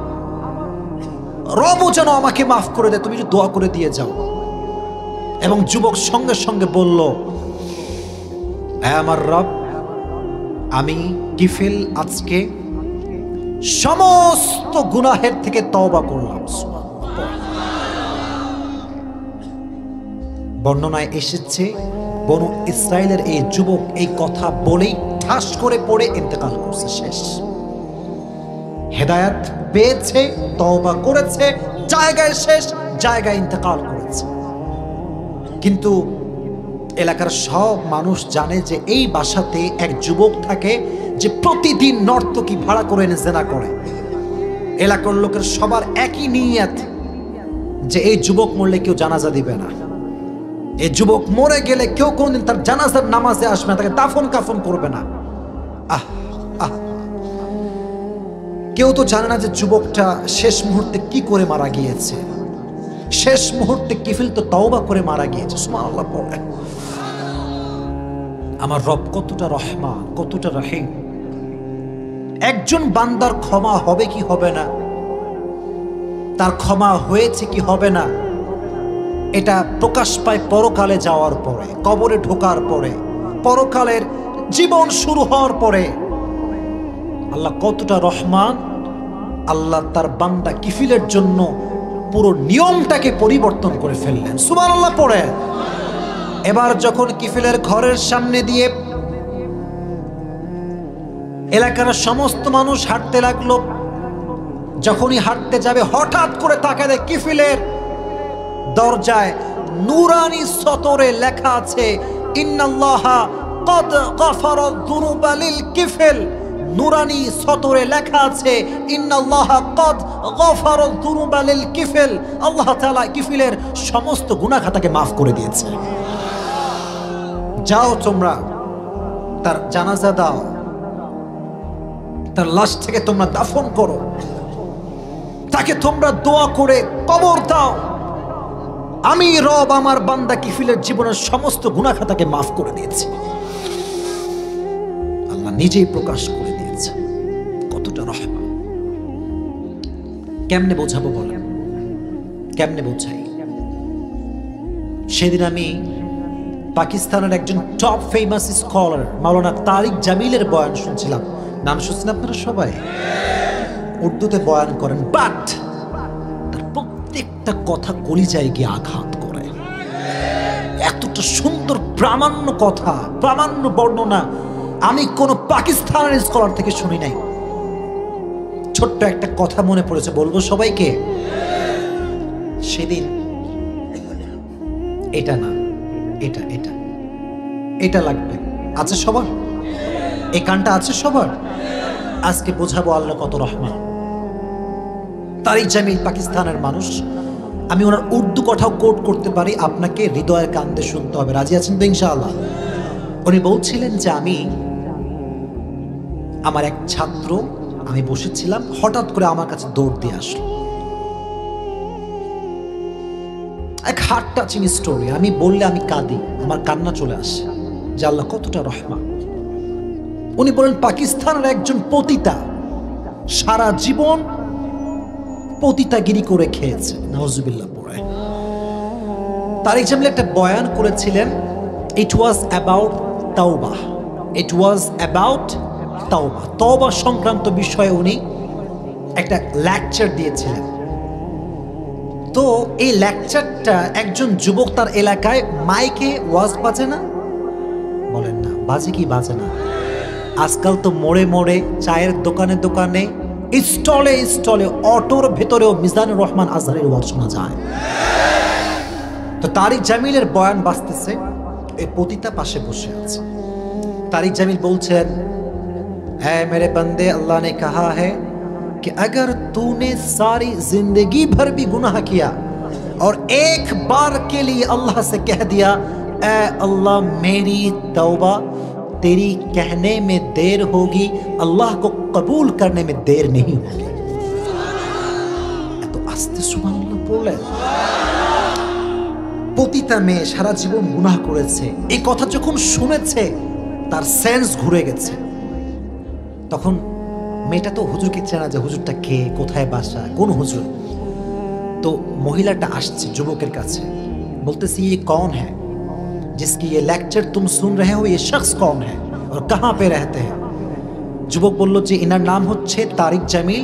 রবও যেন আমাকে মাফ করে দেয়, তুমি দোয়া করে দিয়ে যাও। এবং যুবক সঙ্গে সঙ্গে বলল, হে আমার রব, আমি কিফিল আজকে সমস্ত গুনাহের থেকে তওবা করলাম। বর্ণনায় এসেছে বনু ইসরায়েলের এই যুবক এই কথা বলেই ঠাস করে পড়ে ইন্তেকাল করছে, শেষ। হেদায়েত পেয়েছে, তওবা করেছে, জায়গায় শেষ, জায়গায় ইন্তেকাল করেছে। কিন্তু এলাকার সব মানুষ জানে যে এই বাসাতে এক যুবক থাকে যে প্রতিদিন নর্তকী ভাড়া করে এনে জেনা করে। এলাকার লোকের সবার একই নিয়ত যে এই যুবক মরলে কেউ জানাজা দিবে না, এই যুবক মরে গেলে কেউ কোনদিন তার জানাজার নামাজে আসবে না, তাকে দাফন কাফন করবে না। আহ আহ কেউ তো জানে না যে যুবকটা শেষ মুহূর্তে কি করে মারা গিয়েছে। শেষ মুহূর্তে কিফিল তো তওবা করে মারা গিয়েছে। সুবহানাল্লাহ পড়ে। আমার রব কতটা রহমান, কতটা রহিম। একজন বান্দার ক্ষমা হবে কি হবে না, তার ক্ষমা হয়েছে কি হবে না, এটা প্রকাশ পায় পরকালে যাওয়ার পরে, কবরে ঢোকার পরে, পরকালের জীবন শুরু হওয়ার পরে। আল্লাহ কতটা রহমান, আল্লাহ তার বান্দা কিফিলের জন্য পুরো নিয়মটাকে পরিবর্তন করে ফেললেন। সুবহানাল্লাহ পড়ে। এবার যখন কিফিলের ঘরের সামনে দিয়ে এলাকার সমস্ত মানুষ হাঁটতে লাগলো, যখনই হাঁটতে যাবে হঠাৎ করে তাকায় কিফিলের দরজায় নূরানি সতরে লেখা আছে, ইন্নাল্লাহা ক্বাদ গাফারা যুনুবা লিল কিফিল। নূরানি সতরে লেখা আছে, ইন্নাল্লাহা ক্বাদ গাফারা যুনুবা লিল কিফিল। আল্লাহ তাআলা কিফিলের সমস্ত গুনাহ খাতাকে maaf করে দিয়েছে। যাও তোমরা তার জানাজা দাও, তার লাশ থেকে তোমরা দাফন করো, তাকে তোমরা দোয়া করে কবর দাও। আমি রব আমার বান্দা কিফিলের জীবনের সমস্ত গুনাহ খাতাকে maaf করে দিয়েছি। আল্লাহ নিজেই প্রকাশ করে দিয়েছে কতটা রহমান। কেমনে বোঝাবো বলেন, কেমনে বোঝাই? সেদিন আমি পাকিস্তানের একজন টপ ফেমাস স্কলার মাওলানা তারিক জামিলের বয়ান শুনছিলাম। নাম শুনছেন আপনারা সবাই? উর্দুতে বয়ান করেন, বাট একটা কথা কলিজায় গিয়ে আঘাত করে। এতটা সুন্দর প্রামাণ্য কথা, প্রামাণ্য বর্ণনা আমি কোন পাকিস্তানের স্কলার থেকে শুনি নাই। ছোট্ট একটা কথা মনে পড়েছে, বলবো সবাইকে। সেদিন এটা না, এটা এটা এটা লাগবে, আছে সবার? এই কানটা আছে সবার? আজকে বোঝাবো আল্লাহ কত রহমান। তারিক জামিল পাকিস্তানের মানুষ, আমি ওনার উর্দু কথাও কোট করতে পারি, আপনাকে হৃদয়ের কান্দে শুনতে হবে। রাজি আছেন তো ইনশাআল্লাহ? উনি বলছিলেন যে আমার এক ছাত্র, আমি বসেছিলাম, হঠাৎ করে আমার কাছে দৌড় দিয়ে আসলো। এক হার্ট টাচিং স্টোরি, আমি বললে আমি কাঁদি, আমার কান্না চলে আসে যে আল্লাহ কতটা রহমান। উনি বলেন পাকিস্তানের একজন পতিতা সারা জীবন পতিতাগিরি করে খেয়েছে, নাউজুবিল্লাহ পড়ে। তারিক জামিল একটা বয়ান করেছিলেন, ইট was about তাওবাহ, it was about তাওবাহ, তওবা সংক্রান্ত বিষয়ে উনি একটা লেকচার দিয়েছিলেন। তো এই লেকচারটা একজন যুবক তার এলাকায় মাইকে ওয়াজ বাজে না, বলেন না বাজে কি বাজে না? আজকাল তো মোড়ে মোড়ে, চায়ের দোকানে দোকানে, স্টলে স্টলে, অটোর ভেতরেও মিজানুর রহমান আজহারের ওয়াজ শোনা যায়। তো তারিক জামিলের বয়ান বাজতেছে, এই পতিতা পাশে বসে আছে। तारिक जमील बोलছেন, है मेरे बंदे, अल्लाह ने कहा है कि अगर तूने सारी जिंदगी भर भी गुनाह किया और एक बार के लिए अल्लाह से कह दिया ऐ अल्लाह मेरी तौबा, तेरी कहने में देर होगी, अल्लाह को कबूल करने में देर नहीं होगी। तो आस्ते सुबहानाल्लाह बोले। পতিতা মেয়ে সারা জীবন গুনাহ করেছে, এই কথা যখন শুনেছে তার সেন্স ঘুরে গেছে। তখন মেয়েটা তো হুজুরকে চেনা, যে হুজুরটা কে, কোথায় বাসা, কোন হুজুর। তো মহিলাটা আসছে যুবকের কাছে, বলতেছি ये कौन है जिसकी ये लेक्चर तुम सुन रहे हो, ये शख्स कौन है और कहाँ पे रहते हैं। যুবক বলল যে ইনার নাম হচ্ছে তারিক জামিল,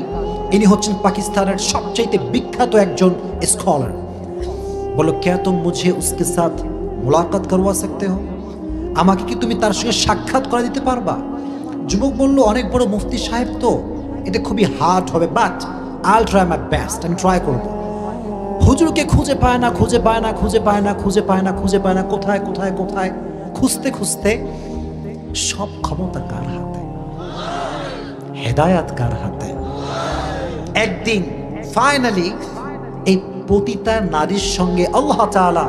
ইনি হচ্ছেন পাকিস্তানের সবচেয়ে বিখ্যাত একজন স্কলার। बोलो क्या तुम मुझे उसके साथ मुलाकात करवा सकते हो, আমাকে কি তুমি তার সঙ্গে সাক্ষাৎ করে দিতে পারবা। যুবক বলল অনেক বড় মুফতি সাহেব, তো এটা খুবই হার্ড হবে, বাট আইল ট্রাই মাই বেস্ট, আমি ট্রাই করব। হুজুরকে খুঁজে পায় না, খুঁজে পায় না, খুঁজে পায় না, খুঁজে পায় না, খুঁজে পায় না, কোথায় কোথায় কোথায় খুঁজতে খুঁজতে সব ক্ষমতা কার হাতে, হেদায়েত কার হাতে। একদিন ফাইনালি এই পতিতা নারীর সঙ্গে আল্লাহ তাআলা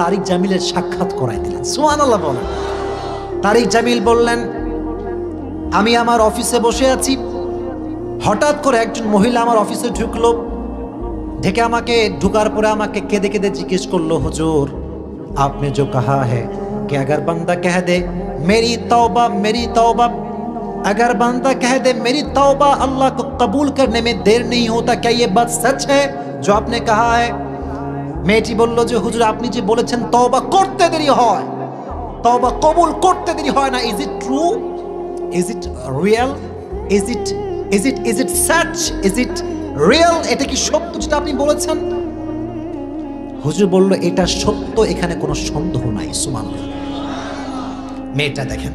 তারিক জামিলের সাক্ষাৎ করাই দিলেন। সুবহানাল্লাহ বলেন। তারিক জামিল বললেন, আমি আমার অফিসে বসে আছি, হঠাৎ করে একজন মহিলা আমার অফিসে ঢুকলো, ঢেকে আমাকে ঢুকার পরে আমাকে কেঁদে কেঁদে জিজ্ঞেস করলো, হুজুর आपने जो कहा है कि अगर बंदा कह दे मेरी तौबा, अगर बंदा कह दे मेरी तौबा अल्लाह को कबूल करने में देर नहीं होता, क्या ये बात सच है जो आपने कहा है। মেয়েটি বলল যে হুজুর আপনি যে বলেছেন তওবা করতে দেরি হয়, তওবা কবুল করতে দেরি হয় না, is it true, is it real, is it such, is it real, এটা কি সত্য যেটা আপনি বলেছেন। হুজুর বলল এটা সত্য, এখানে কোনো সন্দেহ নাই। সুবহানাল্লাহ। মেয়েটা দেখেন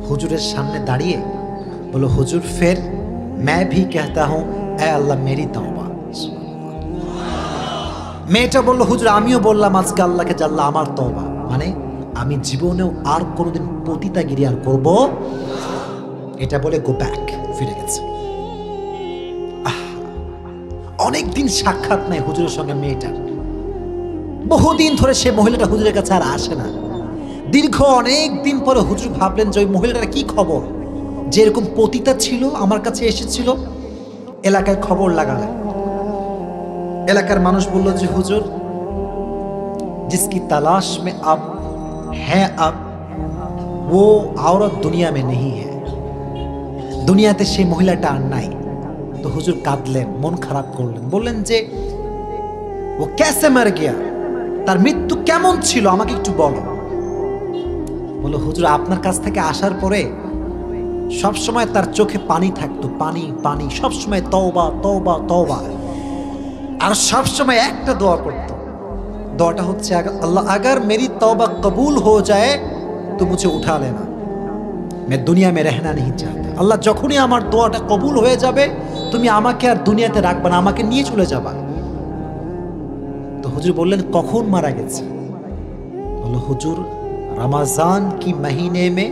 হুজুরের সামনে দাঁড়িয়ে বলল, হুজুর ফের मैं भी कहता हूं ऐ अल्लाह मेरी तौबा। মেয়েটা বলল, হুজুর আমিও বললাম আজকে আল্লাহকে, জাল্লাহ আমার তওবা, মানে আমি জীবনেও আর কোনোদিন পতিতাগিরি আর করব। এটা বলে গো ব্যাক, ফিরে গেছে। অনেকদিন সাক্ষাৎ নাই হুজুরের সঙ্গে মেয়েটার, বহুদিন ধরে সে মহিলাটা হুজুরের কাছে আর আসে না। দীর্ঘ অনেক দিন পরে হুজুর ভাবলেন যে ওই মহিলাটার কি খবর, যে এরকম পতিতা ছিল আমার কাছে এসেছিল। এলাকায় খবর লাগালেন, এলাকার মানুষ বলল যে হুজুর जिसकी तलाश में अब है अब वो औरत दुनिया में नहीं है, দুনিয়াতে সেই মহিলাটা আর নাই। তো হুজুর কাঁদলেন, মন খারাপ করলেন, বললেন যে ও कैसे मर गया, তার মৃত্যু কেমন ছিল আমাকে একটু বলো। বলল হুজুর আপনার কাছ থেকে আসার পরে সব সময় তার চোখে পানি থাকতো, পানি পানি, সব সময় তওবা তওবা তওবা। আর সবসময় একটা দোয়া করতো, দোয়াটা হচ্ছে আল্লাহ अगर मेरी तौबा कबूल हो जाए तो मुझे उठा लेना, मैं दुनिया में रहना नहीं चाहता। আল্লাহ যখনই আমার দোয়াটা কবুল হয়ে যাবে তুমি আমাকে আর দুনিয়াতে রাখবে না, আমাকে নিয়ে চলে যাবা। তো হুজুর বললেন কখন মারা গেছে? বলল হুজুর रमजान की महीने में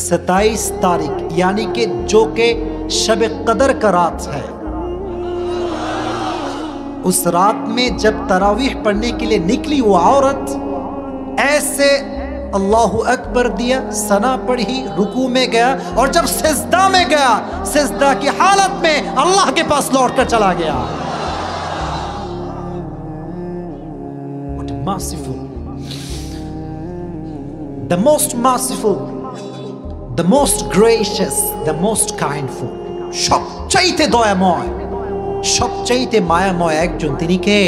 27 तारीख यानी कि जो के शब कदर का रात है, उस रात में जब तरावीह पढ़ने के लिए निकली वो औरत, ऐसे अल्लाहु अकबर दिया, सना पढ़ी, रुकू में गया और जब सिजदा में गया सिजदा की हालत में अल्लाह के पास लौट कर चला गया। What merciful, the most merciful, the most gracious, the most kindful, সবচাইতে দয়াময়, সবচাইতে মায়াময় একজন, তিনি কে?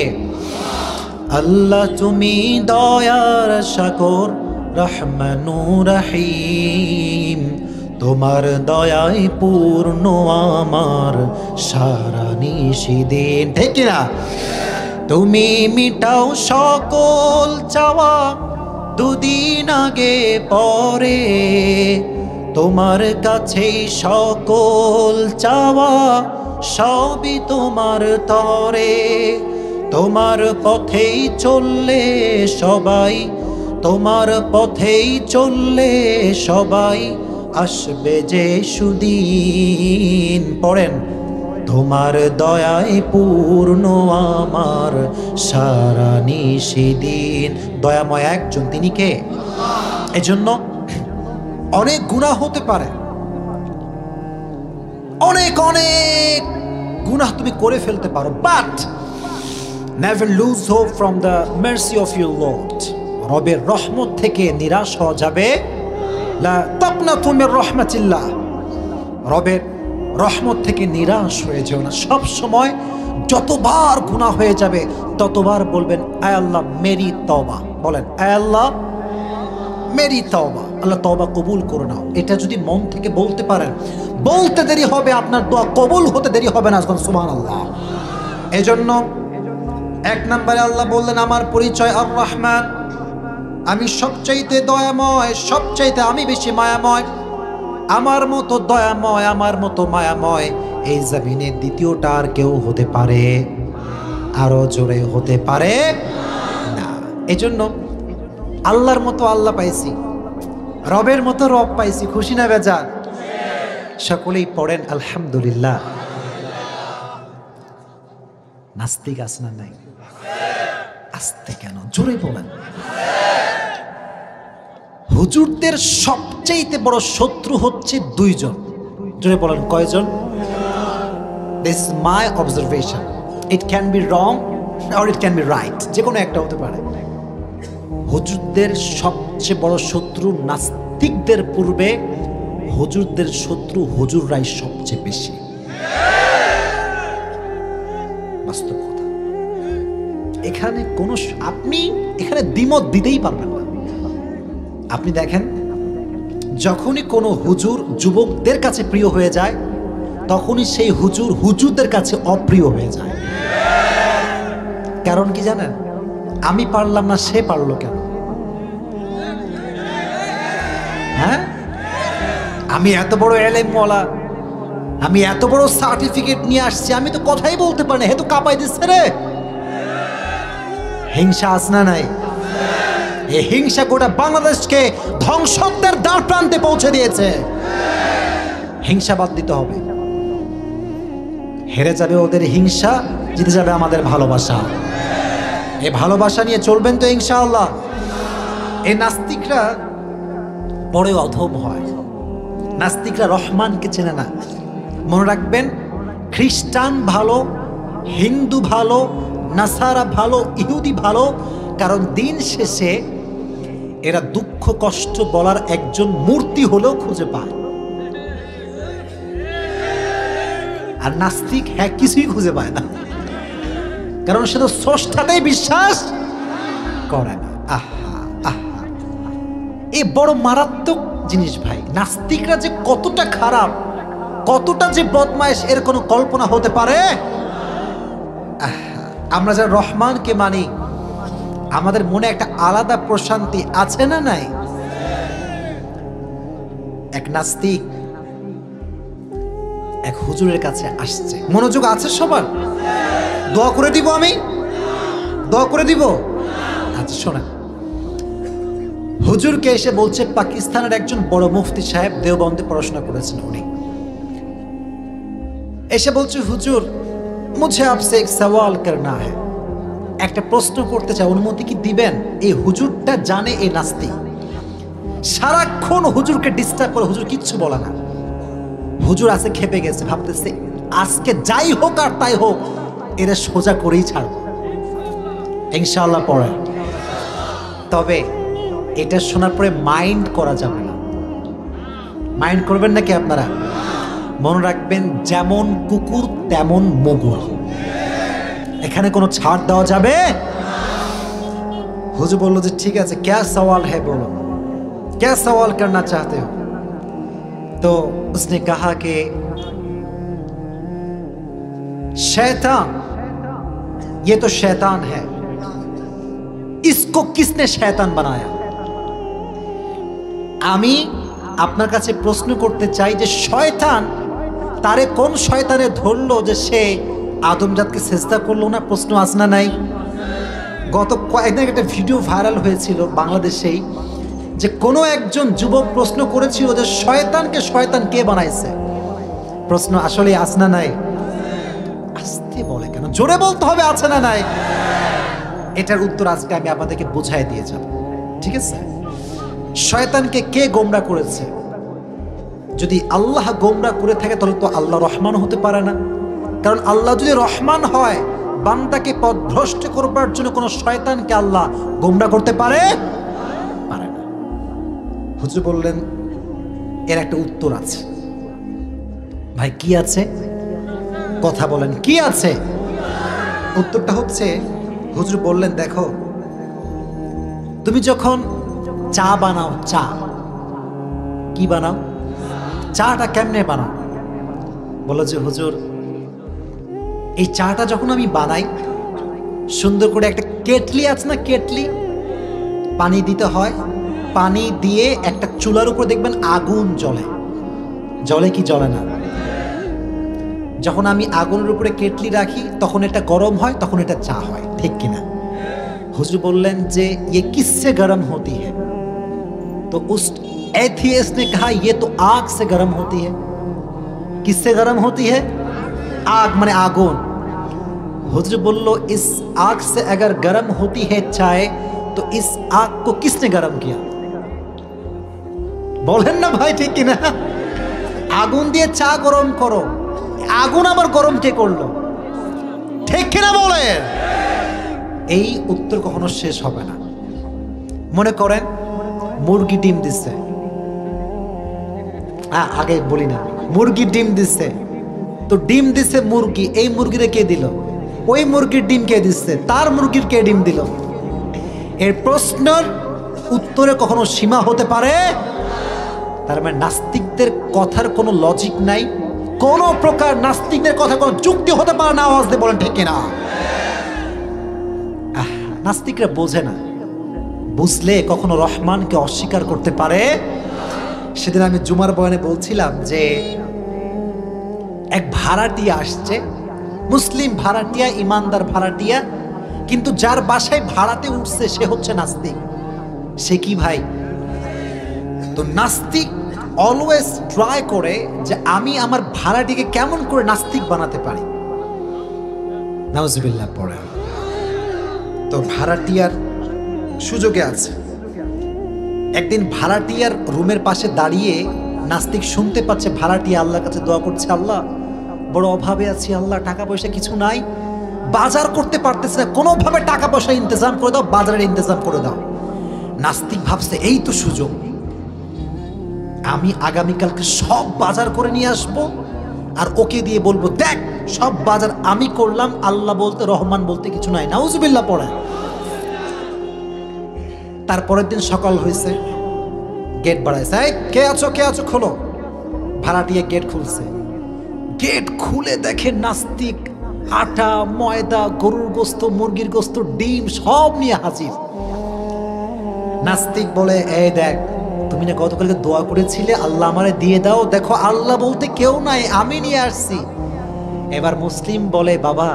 আল্লাহ তুমি দয়ার সাগর রহমানু রহিম, তোমার দয়ায় পূর্ণ আমার সারা নিশিদিন। ঠিক না? তুমি মিটাও সকল চাওয়া দুদিন আগে পরে, তোমার কাছেই সকল চাওয়া সবই তোমার তরে, তোমার পথেই চললে সবাই, তোমার পথেই চললে সবাই আসবে যে সুদিন। পড়েন তোমার দয়ায় পূর্ণ আমার সারা নিশিদিন। দয়াময় একজন, তিনি কে? এজন্য অনেক গুনাহ হতে পারে, অনেক অনেক গুনাহ তুমি করে ফেলতে পারো, but never lose hope from the mercy of your Lord। রবের রহমত থেকে নিরাশ হওয়া যাবে লা তাকনাতু মির রাহমাতিল্লাহ, রবের রহমত থেকে নিরাশ হয়ে যেও না। সব সময় যতবার গুনাহ হয়ে যাবে ততবার বলবেন আয় আল্লাহ মেরি তওবা। বলেন আয় আল্লাহ মেরি তওবা, আল্লাহ তওবা কবুল করে নাও। এটা যদি মন থেকে বলতে পারেন, বলতে দেরি হবে, আপনার দোয়া কবুল হতে দেরি হবে না। সুবহানাল্লাহ। এজন্য এক নম্বরে আল্লাহ বললেন আমার পরিচয় আর রহমান, আমি সবচাইতে দয়াময়, সবচাইতে আমি বেশি মায়াময়। আমার মতো দয়াময়, আমার মতো মায়াময় এই জমিনে দ্বিতীয়টা আর কেউ হতে পারে? আরো জোরে হতে পারে না। এজন্য আল্লাহর মতো আল্লাহ পাইছি, রবের মতো রব পাইছি, খুশি না বেজার? সকলেই পড়েন আলহামদুলিল্লাহ। নাস্তিক আছে না নাই? আস্তে কেন, জোরে বলেন। হুজুরদের সবচেয়ে বড় শত্রু হচ্ছে দুইজন। জোরে বলেন কয়জন? This my observation, it can be wrong or it can be right, যে কোনো একটা হতে পারে। হুজুরদের সবচেয়ে বড় শত্রু নাস্তিকদের পূর্বে হুজুরদের শত্রু হুজুররাই সবচেয়ে বেশি। বাস্তব কথা, এখানে কোন আপনি এখানে দ্বিমত দিতেই পারবেন না। আপনি দেখেন যখনই কোনো হুজুর যুবকদের কাছে প্রিয় হয়ে যায় তখনই সেই হুজুর হুজুরদের কাছে অপ্রিয় হয়ে যায়। কারণ কি জানেন? আমি পারলাম না, সে পারলো কেন? হ্যাঁ, আমি এত বড় এলেমওয়ালা, আমি এত বড় সার্টিফিকেট নিয়ে আসছি, আমি তো কথাই বলতে পারি না, হে তো কাঁপাই দিচ্ছে রে। হিংসা আছে না নাই? এই হিংসা গোটা বাংলাদেশকে ধ্বংসের দ্বার প্রান্তে পৌঁছে দিয়েছে। হিংসা বাদ দিতে হবে। হেরে যাবে ওদের হিংসা, জিতে যাবে আমাদের ভালোবাসা। এই ভালোবাসা নিয়ে চলবেন তো ইনশাআল্লাহ। এই নাস্তিকরা বড় অধম হয়, নাস্তিকরা রহমানকে চেনে না। মনে রাখবেন, খ্রিস্টান ভালো, হিন্দু ভালো, নাসারা ভালো, ইহুদি ভালো, কারণ দিন শেষে এরা দুঃখ কষ্ট বলার একজন মূর্তি হলেও খুঁজে পায়। আর নাস্তিক হ্যাঁ কিছুই খুঁজে পায় না, কারণ সে তো স্রষ্টাতেই বিশ্বাস করে না। আহা আহা, এ বড় মারাত্মক জিনিস ভাই। নাস্তিকরা যে কতটা খারাপ, কতটা যে বদমাইশ, এর কোনো কল্পনা হতে পারে? আহা, আমরা যারা রহমানকে মানি আমাদের মনে একটা আলাদা প্রশান্তি আছে না নাই? এক নাস্তিক এক হুজুরের কাছে আসছে। মনোযোগ আছে সবার? দোয়া করে দিব, আমি দোয়া করে দিব। আচ্ছা শোনা, হুজুরকে এসে বলছে, পাকিস্তানের একজন বড় মুফতি সাহেব, দেওবন্দে পড়াশোনা করেছেন উনি, এসে বলছে, হুজুর মুঝে আপসে এক সওয়াল করনা হ্যায়, একটা প্রশ্ন করতে চাই, অনুমতি কি দিবেন? এই হুজুরটা জানে এই নাস্তিক, সারাক্ষণ হুজুরকে ডিস্টার্ব করে, হুজুর কিচ্ছু বলে না। হুজুর আছে খেপে গেছে, ভাবতেছে আজকে যাই হোক আর তাই হোক এরা সোজা করেই ছাড়বো ইনশাআল্লাহ পড়ে। তবে এটা শোনার পরে মাইন্ড করা যাবে না। মাইন্ড করবেন নাকি আপনারা? মনে রাখবেন, যেমন কুকুর তেমন মুগুর, এখানে কোনো ছাড় দেওয়া যাবে? হুজুর বললো যে ঠিক আছে, ক্যা সওয়াল है बोलो, क्या सवाल करना चाहते हो? तो उसने कहा कि शैतान, ये तो शैतान है, इसको किसने शैतान बनाया? আমি আপনার কাছে প্রশ্ন করতে চাই যে শয়তান, তারে কোন শয়তানে ধরলো যে সে আদমজাতকে সেজদা করলো না? প্রশ্ন আছে না নাই? গত কয়েকদিন একটা ভিডিও ভাইরাল হয়েছিল বাংলাদেশেই, যে কোনো একজন যুবক প্রশ্ন করেছিল যে শয়তানকে শয়তান কে বানাইছে? প্রশ্ন আসলে আছে না নাই? আস্তে বলে কেন, জোরে বলতে হবে, আছে না নাই? এটার উত্তর আজকে আমি আপনাদেরকে বুঝাই দিয়ে যাব, ঠিক আছে? শয়তানকে কে গোমরা করেছে? যদি আল্লাহ গোমরা করে থাকে তাহলে তো আল্লাহ রহমান হতে পারে না। কারণ আল্লাহ যদি রহমান হয়, বান্দাকে পথভ্রষ্ট করবার জন্য কোনো শয়তানকে আল্লাহ গোমরা করতে পারে না। হুজুর বললেন এর একটা উত্তর আছে। ভাই কি আছে? কথা বলেন, কি আছে? উত্তরটা হচ্ছে, হুজুর বললেন দেখো, তুমি যখন চা বানাও, চা কি বানাও? চাটা কেমনে বানাও? বলো যে হুজুর এই চাটা যখন আমি বানাই, সুন্দর করে একটা কেটলি আছে না, কেটলি, পানি দিতে হয়, পানি দিয়ে একটা চুলার উপর দেখবেন আগুন জ্বলে, জ্বলে কি জ্বলে না? যখন আমি আগুনের উপরে কেটলি রাখি তখন এটা গরম হয়, তখন এটা চা হয়, ঠিক কিনা? হুজুর বললেন যে ये किससे गर्म होती है? तो उस एथियस्ट ने कहा ये तो आग से गर्म होती है। किससे गर्म होती है? आग माने आगुन। हुजूर बोलो इस आग से अगर गर्म होती है चाय, तो इस आग को किसने गर्म किया? बोलें ना भाई, ठीक किना? आगुन दिए चा गरम करो, आगुन आबार गरम के करलो, ठीक किना बोले? এই উত্তর কখনো শেষ হবে না। মনে করেন মুরগি ডিম দিচ্ছে, আগে বলি না, মুরগি ডিম দিচ্ছে, তো ডিম দিচ্ছে মুরগি, এই মুরগিরে কে দিল? ওই মুরগির ডিম কে দিচ্ছে? তার মুরগির কে ডিম দিল? এর প্রশ্নের উত্তরে কখনো সীমা হতে পারে? তার মানে নাস্তিকদের কথার কোনো লজিক নাই, কোন প্রকার নাস্তিকদের কথা কোনো যুক্তি হতে পারে না। আওয়াজ দিয়ে বলেন ঠিক কিনা? নাস্তিকরা বোঝে না, বুঝলে কখনো রহমানকে অস্বীকার করতে পারে? সেদিন আমি জুমার বয়ানে বলছিলাম যে এক ভাড়াটিয়া আসছে, মুসলিম ভাড়াটিয়া, ইমানদার ভাড়াটিয়া, কিন্তু যার বাসায় ভাড়াতে উঠছে সে হচ্ছে নাস্তিক। সে কি ভাই? তো নাস্তিক অলওয়েজ ট্রাই করে যে আমি আমার ভাড়াটিকে কেমন করে নাস্তিক বানাতে পারি। নাউজুবিল্লাহ পড়ে। তো ভাড়াটিয়ার সুযোগে আছে, একদিন ভাড়াটিয়ার রুমের পাশে দাঁড়িয়ে নাস্তিক শুনতে পাচ্ছে ভাড়াটিয়া আল্লাহর কাছে দোয়া করছে, আল্লাহ বড় অভাবে আছি, আল্লাহ টাকা পয়সা কিছু নাই, বাজার করতে পারতেছে না, কোনোভাবে টাকা পয়সা ইন্তজাম করে দাও, বাজারের ইন্তজাম করে দাও। নাস্তিক ভাবছে এই তো সুযোগ, আমি আগামীকালকে সব বাজার করে নিয়ে আসবো আর ওকে দিয়ে বলবো দেখ সব বাজার আমি করলাম, আল্লাহ বলতে রহমান বলতে কিছু নাই। নাউজুবিল্লাহ পড়ে। তারপরের দিন সকাল হয়েছে, গেট বাড়াইছে, কে আছো কে আছো খোলো। ভাড়াটিয়া গেট খুলছে, গেট খুলে দেখে নাস্তিক আটা, ময়দা, গরুর গোস্ত, মুরগির গোস্ত, ডিম সব নিয়ে হাজির। নাস্তিক বলে, এই দেখ, তুমি না গতকালকে দোয়া করেছিলে আল্লাহ আমারে দিয়ে দাও, দেখো আল্লাহ বলতে কেউ নাই, আমি নিয়ে আসছি। এবার মুসলিম বলে, বাবা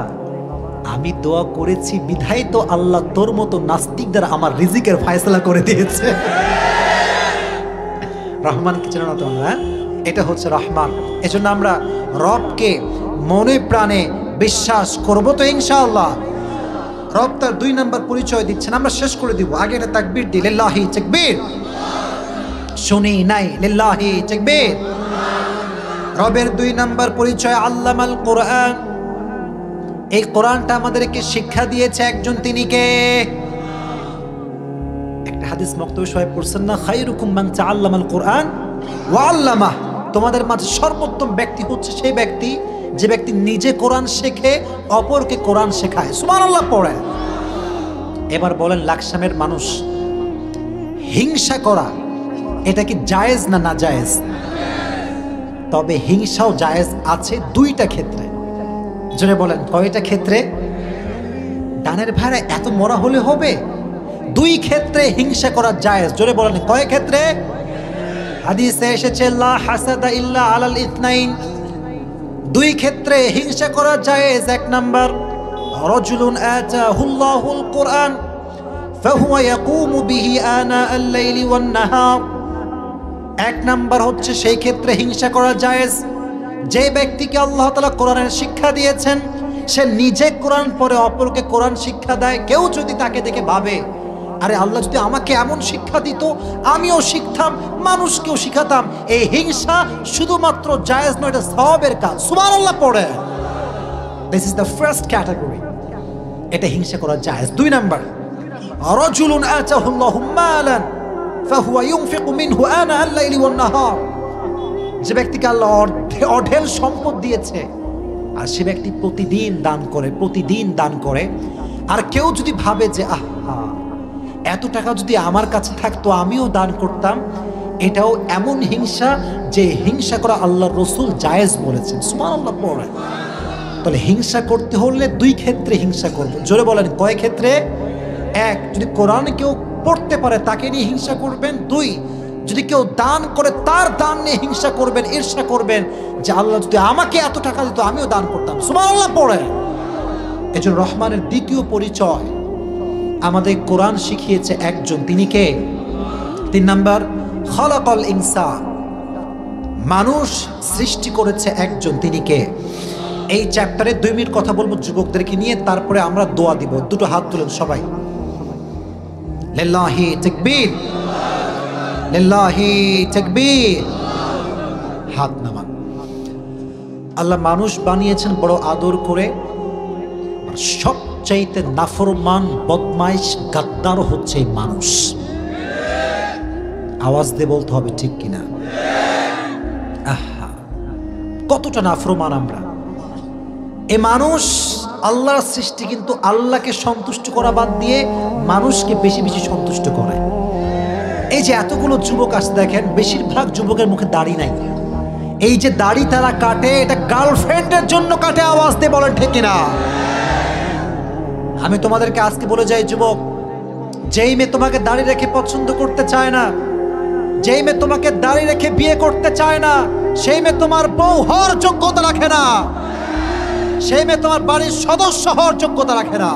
আমি দোয়া করেছি বিধায় তো আল্লাহ তোর মতো নাস্তিকদের আমার রিজিকের ফয়সালা করে দিয়েছে। রহমান কি জানো না তোমরা? এটা হচ্ছে রহমান। এজন্য আমরা রবকে মনে প্রাণে বিশ্বাস করব তো ইনশাআল্লাহ। রব তার 2 নম্বর পরিচয় দিচ্ছেন, আমরা শেষ করে দিব। আগে এটা তাকবীর দি, লিল্লাহি তাকবীর। শুনি নাই, লিল্লাহি তাকবীর। রবের 2 নম্বর পরিচয় আল্লামাল কোরআন। এই কোরআনটা আমাদেরকে শিক্ষা দিয়েছে একজন, তিনি কে? একটা হাদিস মক্তবে সবাই পড়ছেন না, খায়রুকুম মান তাআল্লামাল কোরআন ওয়া আল্লামাহ। তোমাদের মাঝে সর্বোত্তম ব্যক্তি হচ্ছে সেই ব্যক্তি যে ব্যক্তি নিজে কোরআন শেখে, অপরকে কোরআন শেখায়। সুবহানাল্লাহ পড়ে। এবার বলেন, লাকসামের মানুষ হিংসা করা এটা কি জায়েজ না না জায়েজ? তবে হিংসাও জায়েজ আছে 2টা ক্ষেত্রে। জোরে বলেন, কয়টা ক্ষেত্রে? ডানের ভাইরা এত মরা হলে হবে? 2 ক্ষেত্রে হিংসা করা জায়েজ। জোরে বলেন, কয় ক্ষেত্রে? হাদিসে এসেছে লা হাসাদা ইল্লা আলাল ইথনাইন। 2 ক্ষেত্রে হিংসা করা জায়েজ। 1 নাম্বার, রাজুলুন আতাহুল্লাহুল কোরআন ফাহুয়া ইয়াকুমু বিহি আনা আল-লাইলি ওয়ান নাহার। 1 নাম্বার হচ্ছে সেই ক্ষেত্রে হিংসা করা জায়েজ যে ব্যক্তিকে আল্লাহ তাআলা কোরআনের শিক্ষা দিয়েছেন, সে নিজে কোরআন পড়ে অপরকে কোরআন শিক্ষা দেয়। কেউ যদি তাকে দেখে ভাবে, আরে আল্লাহ যদি আমাকে এমন শিক্ষা দিত আমিও শিখতাম, মানুষকেও শিখাতাম, এই হিংসা শুধুমাত্র জায়েজ নয়, এটা সওয়াবের কাজ। সুবহানাল্লাহ পড়ে। This is the first category, এটা হিংসা করা জায়েজ। 2 নাম্বার, রাজুলুন আতাহুল্লাহু মালান ফাহুয়া ইউনফিকু মিনহু আনা আল-লাইলি ওয়ান নাহার। যে ব্যক্তিকে আল্লাহ অঢেল সম্পদ দিয়েছে আর সে ব্যক্তি প্রতিদিন দান করে, প্রতিদিন দান করে। আর কেউ যদি ভাবে যে আহা, এত টাকা যদি আমার কাছে থাকতো আমিও দান করতাম, এটাও এমন হিংসা যে হিংসা করা আল্লাহর রাসূল জায়েজ বলেছেন। সুবহানাল্লাহ পড়ে। তাহলে হিংসা করতে হলে 2 ক্ষেত্রে হিংসা করব। জোরে বলেন, কয় ক্ষেত্রে? 1, যদি কোরআন কেউ পড়তে পারে তাকে নিয়ে হিংসা করবেন। 2, যদি কেউ দান করে তার দান নিয়ে হিংসা করবেন, ঈর্ষা করবেন যে আল্লাহ যদি আমাকে এত টাকা দিত আমিও দান করতাম। সুবহানাল্লাহ পড়ে। এজন্য রহমানের 2য় পরিচয় আমাদের কোরআন শিখিয়েছে একজন, তিনি কে? 3 নাম্বার, খালাকাল ইনসান। মানুষ সৃষ্টি করেছে একজন, তিনি কে? এই চ্যাপ্টারে 2 মিনিট কথা বলবো যুবকদেরকে নিয়ে, তারপরে আমরা দোয়া দিব। 2টো হাত তুলেন সবাই। লিল্লাহি তাকবীর, লিল্লাহি তাকবীর। হাত নামান। আল্লাহ মানুষ বানিয়েছেন বড় আদর করে। সবচাইতে নাফরমান, বদমাইশ, গাদ্দার হচ্ছে মানুষ। আওয়াজ দিয়ে বলতে হবে ঠিক কিনা? আহা, কতটা নাফরমান আমরা। এ মানুষ আল্লাহর সৃষ্টি, কিন্তু আল্লাহকে সন্তুষ্ট করা বাদ দিয়ে মানুষকে বেশি বেশি সন্তুষ্ট করে। এই যে এতগুলো যুবক আসছে দেখেন, বেশিরভাগ যুবকের মুখে দাড়ি নাই। এই যে দাড়ি তারা কাটে, এটা গার্লফ্রেন্ডের জন্য কাটে। আওয়াজ দিয়ে বলেন ঠিক কিনা? আমি তোমাদেরকে আজকে বলে যাই যুবক, যেই মেয়ে তোমাকে দাড়ি রেখে পছন্দ করতে চায় না, যেই মেয়ে তোমাকে দাড়ি রেখে বিয়ে করতে চায় না, সেই মেয়ে তোমার বউ হওয়ার যোগ্যতা রাখে না, সেই মেয়ে তোমার বাড়ির সদস্য হওয়ার যোগ্যতা রাখে না।